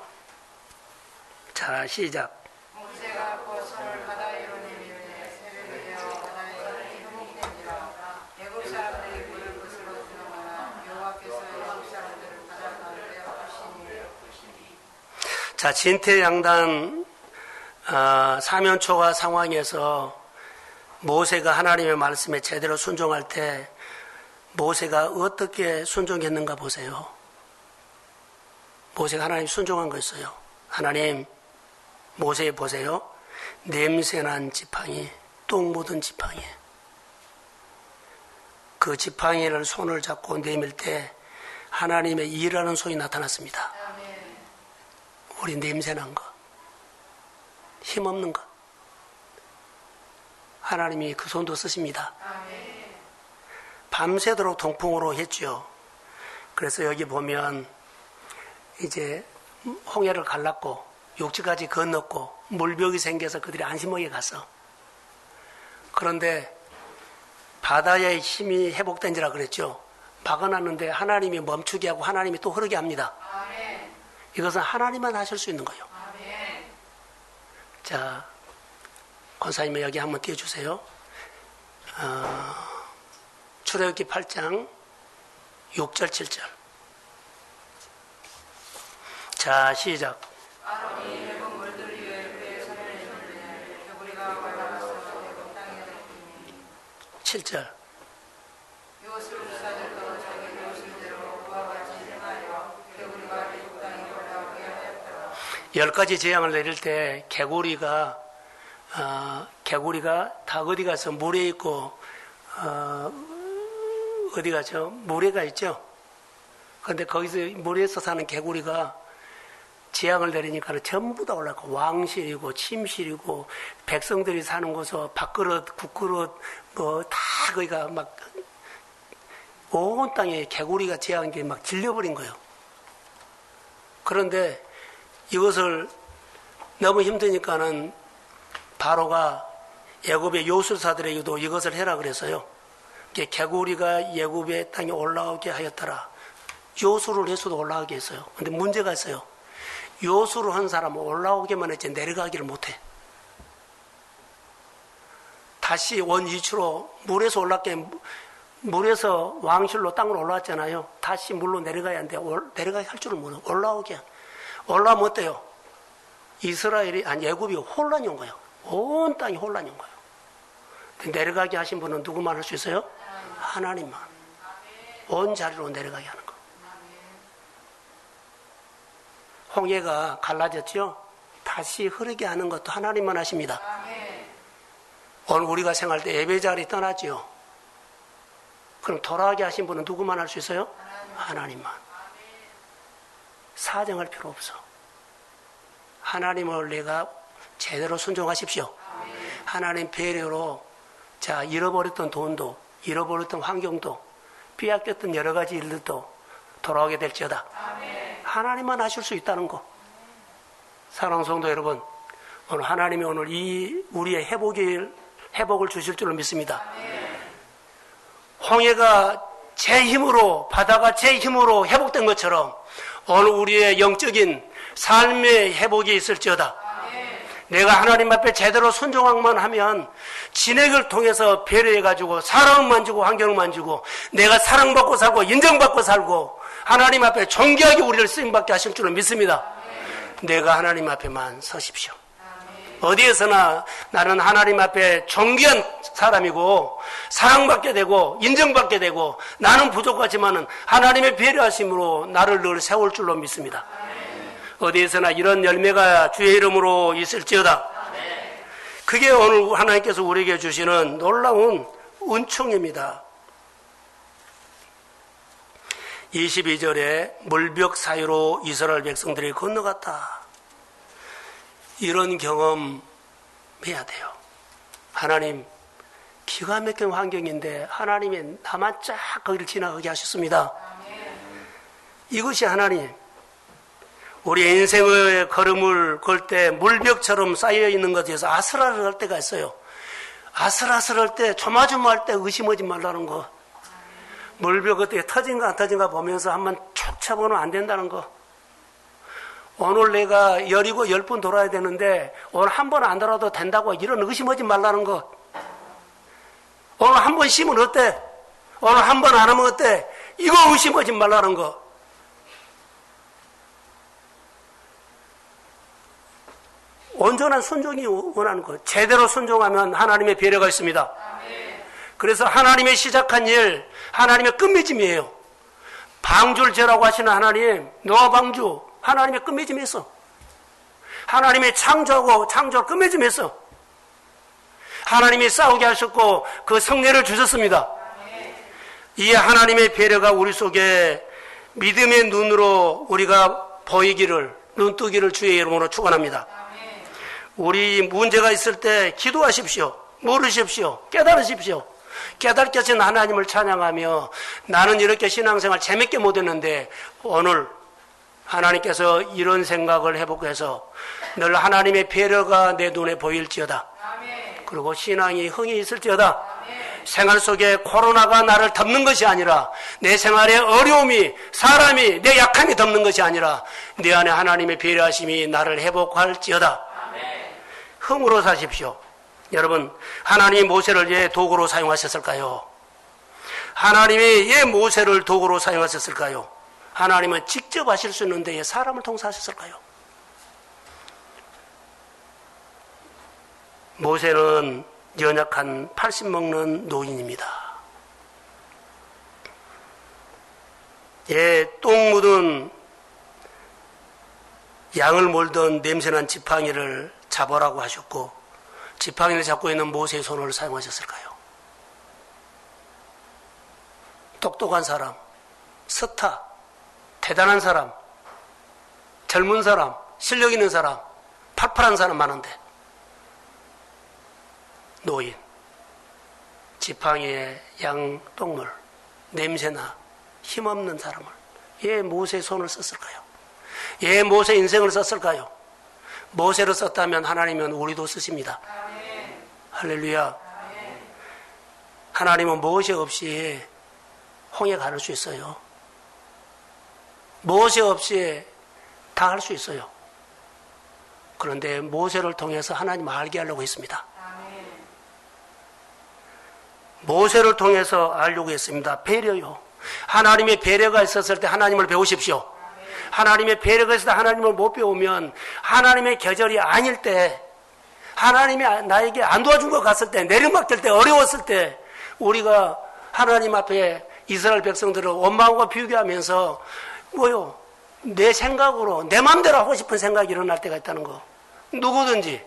자, 시작. 모세가 곧 손을 바다 위로 내밀매 새벽이 되어 바다에 현혹되니라. 애굽 사람들이 물을 거슬러 들어가나 여호와께서 애굽 사람들을 바다 가운데 하시니. 자, 진퇴양단 사면초가 상황에서 모세가 하나님의 말씀에 제대로 순종할 때 모세가 어떻게 순종했는가 보세요. 모세가 하나님 순종한 거 있어요. 하나님, 모세 보세요. 냄새난 지팡이, 똥 묻은 지팡이. 그 지팡이를 손을 잡고 내밀 때 하나님의 일하는 손이 나타났습니다. 우리 냄새난 거, 힘없는 거. 하나님이 그 손도 쓰십니다. 밤새도록 동풍으로 했죠. 그래서 여기 보면 이제 홍해를 갈랐고 육지까지 건넜고 물벽이 생겨서 그들이 안심하게 갔어. 그런데 바다의 힘이 회복된지라 그랬죠. 막아놨는데 하나님이 멈추게 하고 하나님이 또 흐르게 합니다. 아멘. 이것은 하나님만 하실 수 있는 거예요. 아멘. 자, 권사님 여기 한번 띄워주세요. 출애굽기 8장 6절 7절. 자, 시작. 아론이 해본 물들 위에 그의 손을 내밀매 개구리가 발라서 해본 땅에 내리니 7절. 요술 사들도 자기 요술대로 그와 같이 행하여 개구리가 애굽 땅에 올라오게 하였더라. 10가지 재앙을 내릴 때 개구리가 다 어디 가서 물에 있고 어디 가죠? 물에가 있죠. 그런데 거기서 물에서 사는 개구리가 재앙을 내리니까 전부 다 올라가고 왕실이고 침실이고 백성들이 사는 곳에 밥그릇, 국그릇 뭐 다 거기가 막 온 땅에 개구리가 재앙이 막 질려버린 거예요. 그런데 이것을 너무 힘드니까는 바로가 애굽의 요술사들에게도 이것을 해라 그랬어요. 개구리가 애굽의 땅에 올라오게 하였더라. 요술을 해서도 올라가게 했어요. 근데 문제가 있어요. 요술을 한 사람은 올라오기만 했지 내려가기를 못해. 다시 원위치로 물에서 올랐게 물에서 왕실로 땅으로 올라왔잖아요. 다시 물로 내려가야 하는데 내려가게 할 줄을 모르고 올라오게. 올라오면 어때요? 애굽이 혼란이 온 거예요. 온 땅이 혼란이 온 거예요. 내려가게 하신 분은 누구만 할 수 있어요? 하나님만. 온 자리로 내려가게 하는 거. 홍해가 갈라졌죠? 다시 흐르게 하는 것도 하나님만 하십니다. 오늘 우리가 생활할 때 예배 자리 떠나죠? 그럼 돌아가게 하신 분은 누구만 할 수 있어요? 하나님만. 사정할 필요 없어. 하나님을 내가 제대로 순종하십시오. 하나님 배려로 자 잃어버렸던 돈도 잃어버렸던 환경도 빼앗겼던 여러 가지 일들도 돌아오게 될지어다. 하나님만 하실 수 있다는 거. 사랑하는 성도 여러분, 오늘 하나님이 오늘 이 우리의 회복을 주실 줄로 믿습니다. 홍해가 제 힘으로 바다가 제 힘으로 회복된 것처럼 오늘 우리의 영적인 삶의 회복이 있을지어다. 내가 하나님 앞에 제대로 순종만 하면 진액을 통해서 배려해가지고 사랑을 만지고 환경을 만지고 내가 사랑받고 살고 인정받고 살고 하나님 앞에 존귀하게 우리를 쓰임받게 하실 줄을 믿습니다. 내가 하나님 앞에만 서십시오. 어디에서나 나는 하나님 앞에 존귀한 사람이고 사랑받게 되고 인정받게 되고 나는 부족하지만 하나님의 배려하심으로 나를 늘 세울 줄로 믿습니다. 어디에서나 이런 열매가 주의 이름으로 있을지어다. 그게 오늘 하나님께서 우리에게 주시는 놀라운 은총입니다. 22절에 물벽 사이로 이스라엘 백성들이 건너갔다. 이런 경험 해야 돼요. 하나님 기가 막힌 환경인데 하나님이 나만 쫙 거기를 지나가게 하셨습니다. 이것이 하나님 우리 인생의 걸음을 걸 때 물벽처럼 쌓여있는 것에서 아슬아슬할 때가 있어요. 아슬아슬할 때 조마조마할 때 의심하지 말라는 거. 물벽 어떻게 터진가 안 터진가 보면서 한번 촉 쳐보면 안 된다는 거. 오늘 내가 열이고 10번 돌아야 되는데 오늘 한 번 안 돌아도 된다고 이런 의심하지 말라는 것. 오늘 한 번 쉬면 어때? 오늘 한 번 안 하면 어때? 이거 의심하지 말라는 거. 온전한 순종이 원하는 것. 제대로 순종하면 하나님의 배려가 있습니다. 그래서 하나님의 시작한 일, 하나님의 끝맺음이에요. 방주를 재라고 하시는 하나님, 노아 방주, 하나님의 끝맺음이 있어. 하나님의 창조하고 창조를 끝맺음이 있어. 하나님이 싸우게 하셨고 그 성례를 주셨습니다. 이 하나님의 배려가 우리 속에 믿음의 눈으로 우리가 보이기를, 눈뜨기를 주의 이름으로 축원합니다. 우리 문제가 있을 때 기도하십시오. 물으십시오. 깨달으십시오. 깨닫게 하신 하나님을 찬양하며 나는 이렇게 신앙생활 재밌게 못했는데 오늘 하나님께서 이런 생각을 회복해서 늘 하나님의 배려가 내 눈에 보일지어다. 그리고 신앙이 흥이 있을지어다. 생활 속에 코로나가 나를 덮는 것이 아니라, 내 생활의 어려움이, 사람이, 내 약함이 덮는 것이 아니라 내 안에 하나님의 배려하심이 나를 회복할지어다. 흥으로 사십시오. 여러분, 하나님이 모세를 왜 도구로 사용하셨을까요? 하나님이 왜 모세를 도구로 사용하셨을까요? 하나님은 직접 하실 수 있는 데에 사람을 통사하셨을까요? 모세는 연약한 80 먹는 노인입니다. 똥 묻은 양을 몰던 냄새난 지팡이를 잡으라고 하셨고, 지팡이를 잡고 있는 모세의 손을 사용하셨을까요? 똑똑한 사람, 스타, 대단한 사람, 젊은 사람, 실력 있는 사람, 팔팔한 사람 많은데, 노인, 지팡이에 양똥물, 냄새나 힘없는 사람을 왜 모세의 손을 썼을까요? 왜 모세의 인생을 썼을까요? 모세를 썼다면 하나님은 우리도 쓰십니다. 할렐루야. 하나님은 모세 없이 홍해 가를 수 있어요. 모세 없이 다 할 수 있어요. 그런데 모세를 통해서 하나님 알게 하려고 했습니다. 모세를 통해서 알려고 했습니다. 배려요. 하나님의 배려가 있었을 때 하나님을 배우십시오. 하나님의 배려가 있을 때 하나님을 못 배우면, 하나님의 계절이 아닐 때, 하나님이 나에게 안 도와준 것 같을 때, 내리막될 때, 어려웠을 때, 우리가 하나님 앞에 이스라엘 백성들을 원망과 비교하면서 내 생각으로, 내 마음대로 하고 싶은 생각이 일어날 때가 있다는 거. 누구든지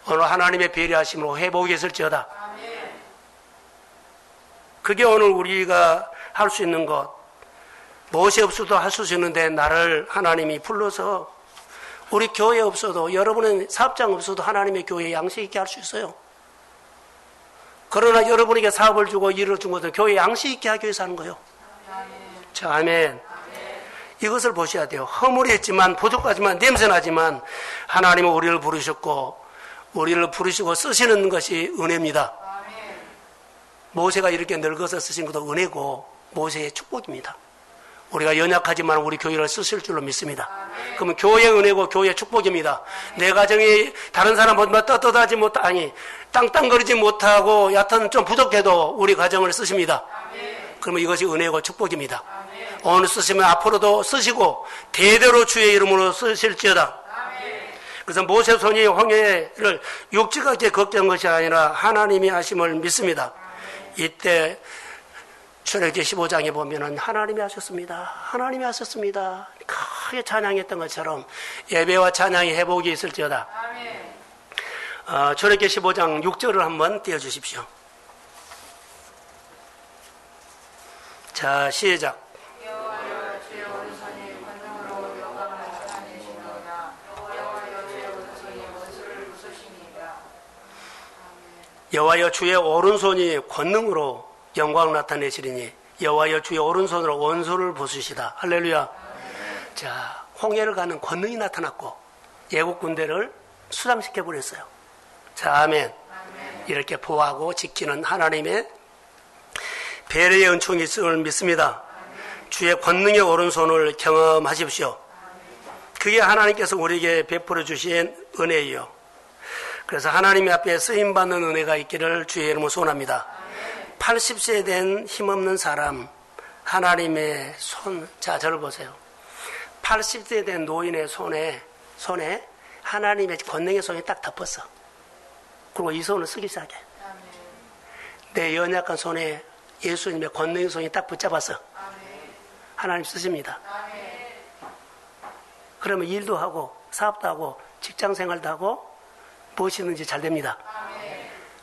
오늘 하나님의 배려하심으로 회복이 있을지어다. 그게 오늘 우리가 할 수 있는 것. 모세 없어도 할 수 있는데 나를 하나님이 불러서, 우리 교회 없어도, 여러분의 사업장 없어도 하나님의 교회에 양식 있게 할 수 있어요. 그러나 여러분에게 사업을 주고 일을 준 것은 교회에 양식 있게 하기 위해서 하는 거예요. 자, 아멘. 이것을 보셔야 돼요. 허물했지만, 부족하지만, 냄새나지만 하나님은 우리를 부르셨고, 우리를 부르시고 쓰시는 것이 은혜입니다. 모세가 이렇게 늙어서 쓰신 것도 은혜고 모세의 축복입니다. 우리가 연약하지만 우리 교회를 쓰실 줄로 믿습니다. 그러면 교회의 은혜고 교회의 축복입니다. 내 가정이 다른 사람보다 떳떳하지 못하니, 땅땅거리지 못하고 여하튼 좀 부족해도 우리 가정을 쓰십니다. 그러면 이것이 은혜고 축복입니다. 오늘 쓰시면 앞으로도 쓰시고 대대로 주의 이름으로 쓰실지어다. 그래서 모세 손이 홍해를 육지각에 걱정한 것이 아니라 하나님이 하심을 믿습니다. 이때 출애굽기 15장에 보면은 하나님이 하셨습니다. 하나님이 하셨습니다. 크게 찬양했던 것처럼 예배와 찬양의 회복이 있을지어다. 출애굽기 15장 6절을 한번 띄워주십시오. 자, 시작. 여호와여 주의 오른손이 권능으로 영광을 나타내시리니 여호와여 주의 오른손으로 원수를 부수시다. 할렐루야. 자, 홍해를 가는 권능이 나타났고 애국 군대를 수장시켜 버렸어요. 자, 아멘. 이렇게 보호하고 지키는 하나님의 배려의 은총이 있음을 믿습니다. 주의 권능의 오른손을 경험하십시오. 그게 하나님께서 우리에게 베풀어 주신 은혜예요. 그래서 하나님 앞에 쓰임받는 은혜가 있기를 주의 이름으로 소원합니다. 80세 된 힘없는 사람, 하나님의 손, 자, 저를 보세요. 80세 된 노인의 손에 하나님의 권능의 손이 딱 덮었어. 그리고 이 손을 쓰기 시작해. 내 연약한 손에 예수님의 권능의 손이 딱 붙잡았어. 하나님 쓰십니다. 그러면 일도 하고, 사업도 하고, 직장 생활도 하고, 무엇이든지 잘 됩니다.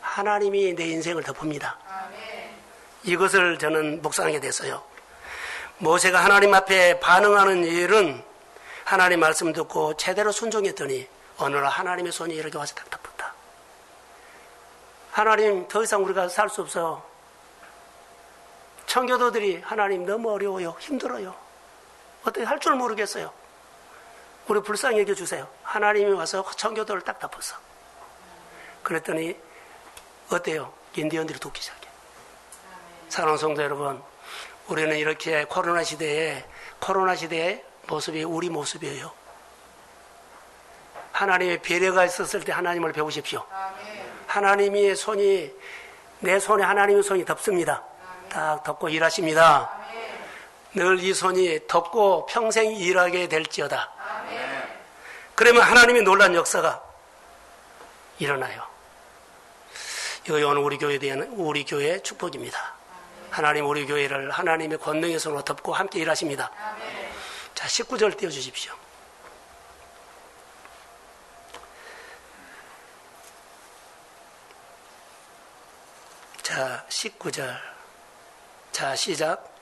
하나님이 내 인생을 덮습니다. 이것을 저는 묵상하게 됐어요. 모세가 하나님 앞에 반응하는 일은 하나님 말씀 듣고 제대로 순종했더니 어느 날 하나님의 손이 이렇게 와서 딱 덮었다. 하나님, 더 이상 우리가 살 수 없어. 청교도들이 하나님 너무 어려워요. 힘들어요. 어떻게 할 줄 모르겠어요. 우리 불쌍히 여겨주세요. 하나님이 와서 청교도를 딱 덮었어. 그랬더니 어때요? 인디언들이 돕기 시작해. 사랑하는 성도 여러분, 우리는 이렇게 코로나 시대의 모습이 우리 모습이에요. 하나님의 배려가 있었을 때 하나님을 배우십시오. 하나님의 손이, 내 손에 하나님의 손이 덮습니다. 딱 덮고 일하십니다. 늘 이 손이 덮고 평생 일하게 될지어다. 그러면 하나님의 놀라운 역사가 일어나요. 이거 오늘 우리 교회에 대한 우리 교회의 축복입니다. 하나님 우리 교회를 하나님의 권능의 손으로 덮고 함께 일하십니다. 자, 19절 띄워주십시오. 자, 19절. 자, 시작.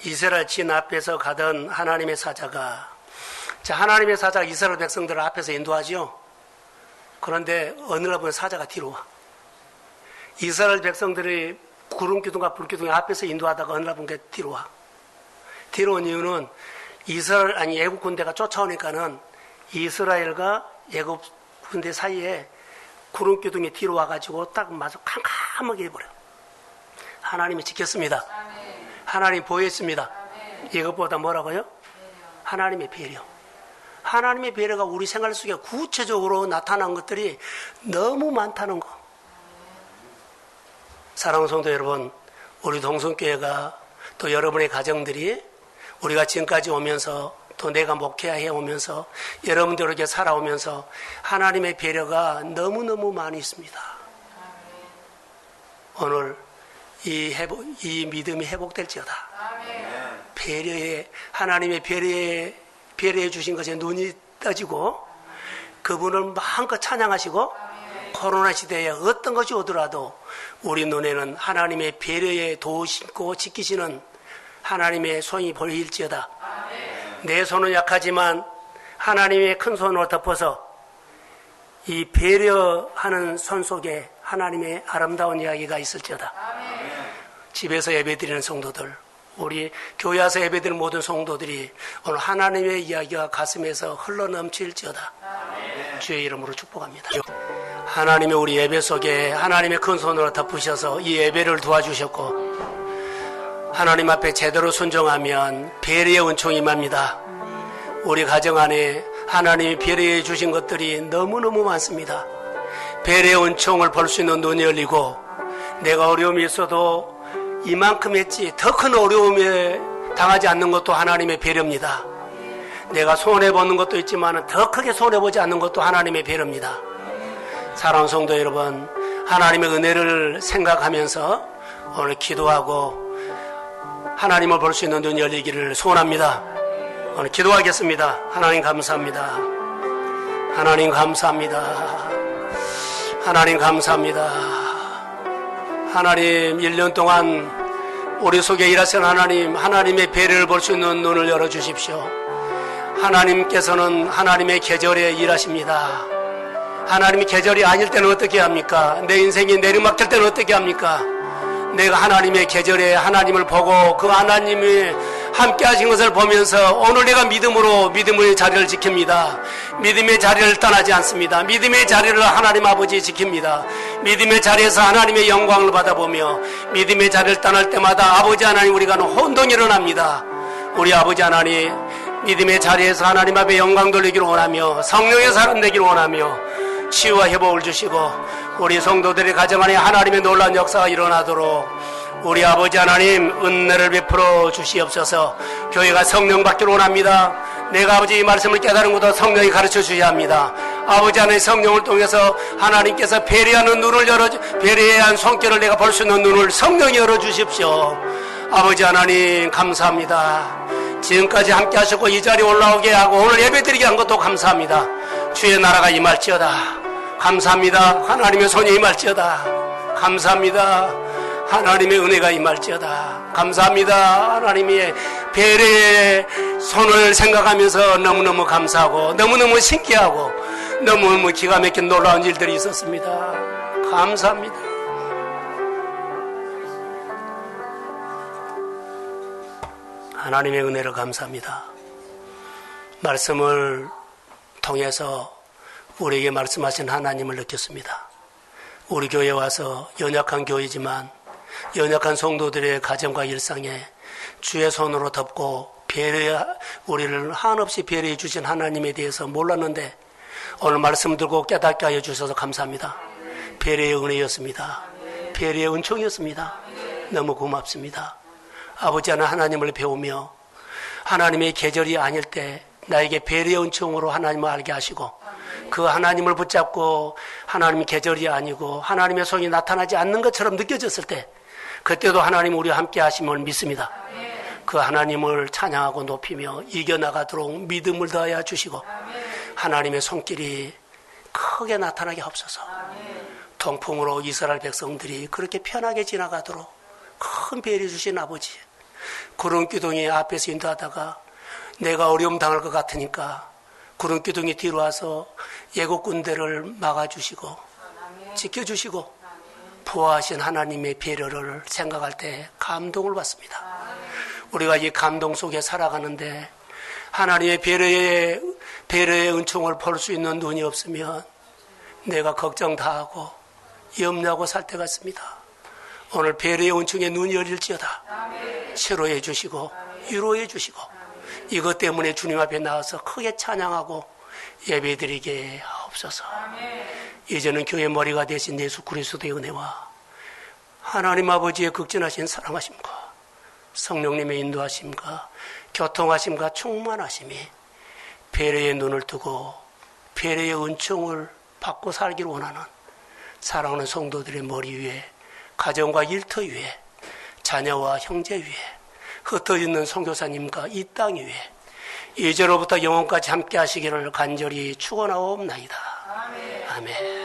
이스라엘 진 앞에서 가던 하나님의 사자가, 자, 하나님의 사자가 이스라엘 백성들을 앞에서 인도하죠. 그런데 어느 날 보면 사자가 뒤로 와. 이스라엘 백성들이 구름기둥과 불기둥이 앞에서 인도하다가 어느 날 보면 뒤로 와. 뒤로 온 이유는 애국 군대가 쫓아오니까는 이스라엘과 애국 군대 사이에 구름기둥이 뒤로 와가지고 딱 마저 캄캄하게 해버려. 하나님이 지켰습니다. 하나님 보호했습니다. 이것보다 뭐라고요? 하나님의 배려. 하나님의 배려가 우리 생활 속에 구체적으로 나타난 것들이 너무 많다는 거. 사랑하는 성도 여러분, 우리 동성교회가 또 여러분의 가정들이 우리가 지금까지 오면서 또 내가 목회해 오면서 여러분들에게 살아오면서 하나님의 배려가 너무너무 많이 있습니다. 오늘 이 믿음이 회복될지어다. 하나님의 배려해 주신 것에 눈이 떠지고 그분을 마음껏 찬양하시고 코로나 시대에 어떤 것이 오더라도 우리 눈에는 하나님의 배려에 도우시고 지키시는 하나님의 손이 보일지어다. 내 손은 약하지만 하나님의 큰 손으로 덮어서 이 배려하는 손 속에 하나님의 아름다운 이야기가 있을지어다. 집에서 예배드리는 성도들, 우리 교회 와서 예배드리는 모든 성도들이 오늘 하나님의 이야기가 가슴에서 흘러넘칠지어다. 주의 이름으로 축복합니다. 하나님의 우리 예배 속에 하나님의 큰 손으로 덮으셔서 이 예배를 도와주셨고 하나님 앞에 제대로 순종하면 배려의 은총이 임합니다. 우리 가정 안에 하나님이 배려해 주신 것들이 너무너무 많습니다. 배려의 은총을 볼 수 있는 눈이 열리고 내가 어려움이 있어도 이만큼 했지 더 큰 어려움에 당하지 않는 것도 하나님의 배려입니다. 내가 손해보는 것도 있지만 더 크게 손해보지 않는 것도 하나님의 배려입니다. 사랑하는 성도 여러분, 하나님의 은혜를 생각하면서 오늘 기도하고 하나님을 볼 수 있는 눈이 열리기를 소원합니다. 오늘 기도하겠습니다. 하나님 감사합니다. 하나님 감사합니다. 하나님 감사합니다. 하나님 1년 동안 우리 속에 일하신 하나님의 배려를 볼 수 있는 눈을 열어주십시오. 하나님께서는 하나님의 계절에 일하십니다. 하나님이 계절이 아닐 때는 어떻게 합니까? 내 인생이 내리막길 때는 어떻게 합니까? 내가 하나님의 계절에 하나님을 보고 그 하나님이 함께 하신 것을 보면서 오늘 내가 믿음의 자리를 지킵니다. 믿음의 자리를 떠나지 않습니다. 믿음의 자리를 하나님 아버지 지킵니다. 믿음의 자리에서 하나님의 영광을 받아보며 믿음의 자리를 떠날 때마다 아버지 하나님 우리가 혼동이 일어납니다. 우리 아버지 하나님 믿음의 자리에서 하나님 앞에 영광 돌리기를 원하며 성령의 사람 되기를 원하며 치유와 회복을 주시고 우리 성도들의 가정 안에 하나님의 놀라운 역사가 일어나도록 우리 아버지 하나님 은혜를 베풀어 주시옵소서. 교회가 성령 받기를 원합니다. 내가 아버지 이 말씀을 깨달은 것도 성령이 가르쳐 주셔야 합니다. 아버지 하나님 성령을 통해서 하나님께서 배려하는 눈을 배려해야 한 손길을 내가 볼 수 있는 눈을 성령이 열어주십시오. 아버지 하나님 감사합니다. 지금까지 함께 하셨고 이 자리에 올라오게 하고 오늘 예배드리게 한 것도 감사합니다. 주의 나라가 임할지어다. 감사합니다. 하나님의 손이 임할지어다. 감사합니다. 하나님의 은혜가 임할지어다. 감사합니다. 하나님의 배려의 손을 생각하면서 너무너무 감사하고 너무너무 신기하고 너무 기가 막힌 놀라운 일들이 있었습니다. 감사합니다. 하나님의 은혜를 감사합니다. 말씀을 통해서 우리에게 말씀하신 하나님을 느꼈습니다. 우리 교회에 와서 연약한 교회지만 연약한 성도들의 가정과 일상에 주의 손으로 덮고 우리를 한없이 배려해 주신 하나님에 대해서 몰랐는데 오늘 말씀 들고 깨닫게 하여 주셔서 감사합니다. 배려의 은혜였습니다. 배려의 은총이었습니다. 너무 고맙습니다. 아버지 하나님을 배우며 하나님의 계절이 아닐 때 나에게 배려의 은총으로 하나님을 알게 하시고 그 하나님을 붙잡고 하나님의 계절이 아니고 하나님의 손이 나타나지 않는 것처럼 느껴졌을 때 그때도 하나님 우리와 함께 하심을 믿습니다. 그 하나님을 찬양하고 높이며 이겨나가도록 믿음을 더하여 주시고 하나님의 손길이 크게 나타나게 하옵소서. 통풍으로 이스라엘 백성들이 그렇게 편하게 지나가도록 큰 배려 주신 아버지, 구름 기둥이 앞에서 인도하다가 내가 어려움 당할 것 같으니까 구름 기둥이 뒤로 와서 예국 군대를 막아주시고 지켜주시고 보호하신 하나님의 배려를 생각할 때 감동을 받습니다. 우리가 이 감동 속에 살아가는데 하나님의 배려의 은총을 볼 수 있는 눈이 없으면 내가 걱정 다 하고 염려하고 살 때 같습니다. 오늘 배려의 은총에 눈이 열릴지어다. 치료해 주시고 위로해 주시고 이것 때문에 주님 앞에 나와서 크게 찬양하고 예배드리게 하옵소서. 이제는 교회 머리가 되신 예수 그리스도의 은혜와 하나님 아버지의 극진하신 사랑하심과 성령님의 인도하심과 교통하심과 충만하심이 배려의 눈을 뜨고 배려의 은총을 받고 살기를 원하는 사랑하는 성도들의 머리 위에, 가정과 일터 위에, 자녀와 형제 위에, 흩어있는 선교사님과 이 땅 위에 이제로부터 영원까지 함께 하시기를 간절히 축원하옵나이다. 아멘.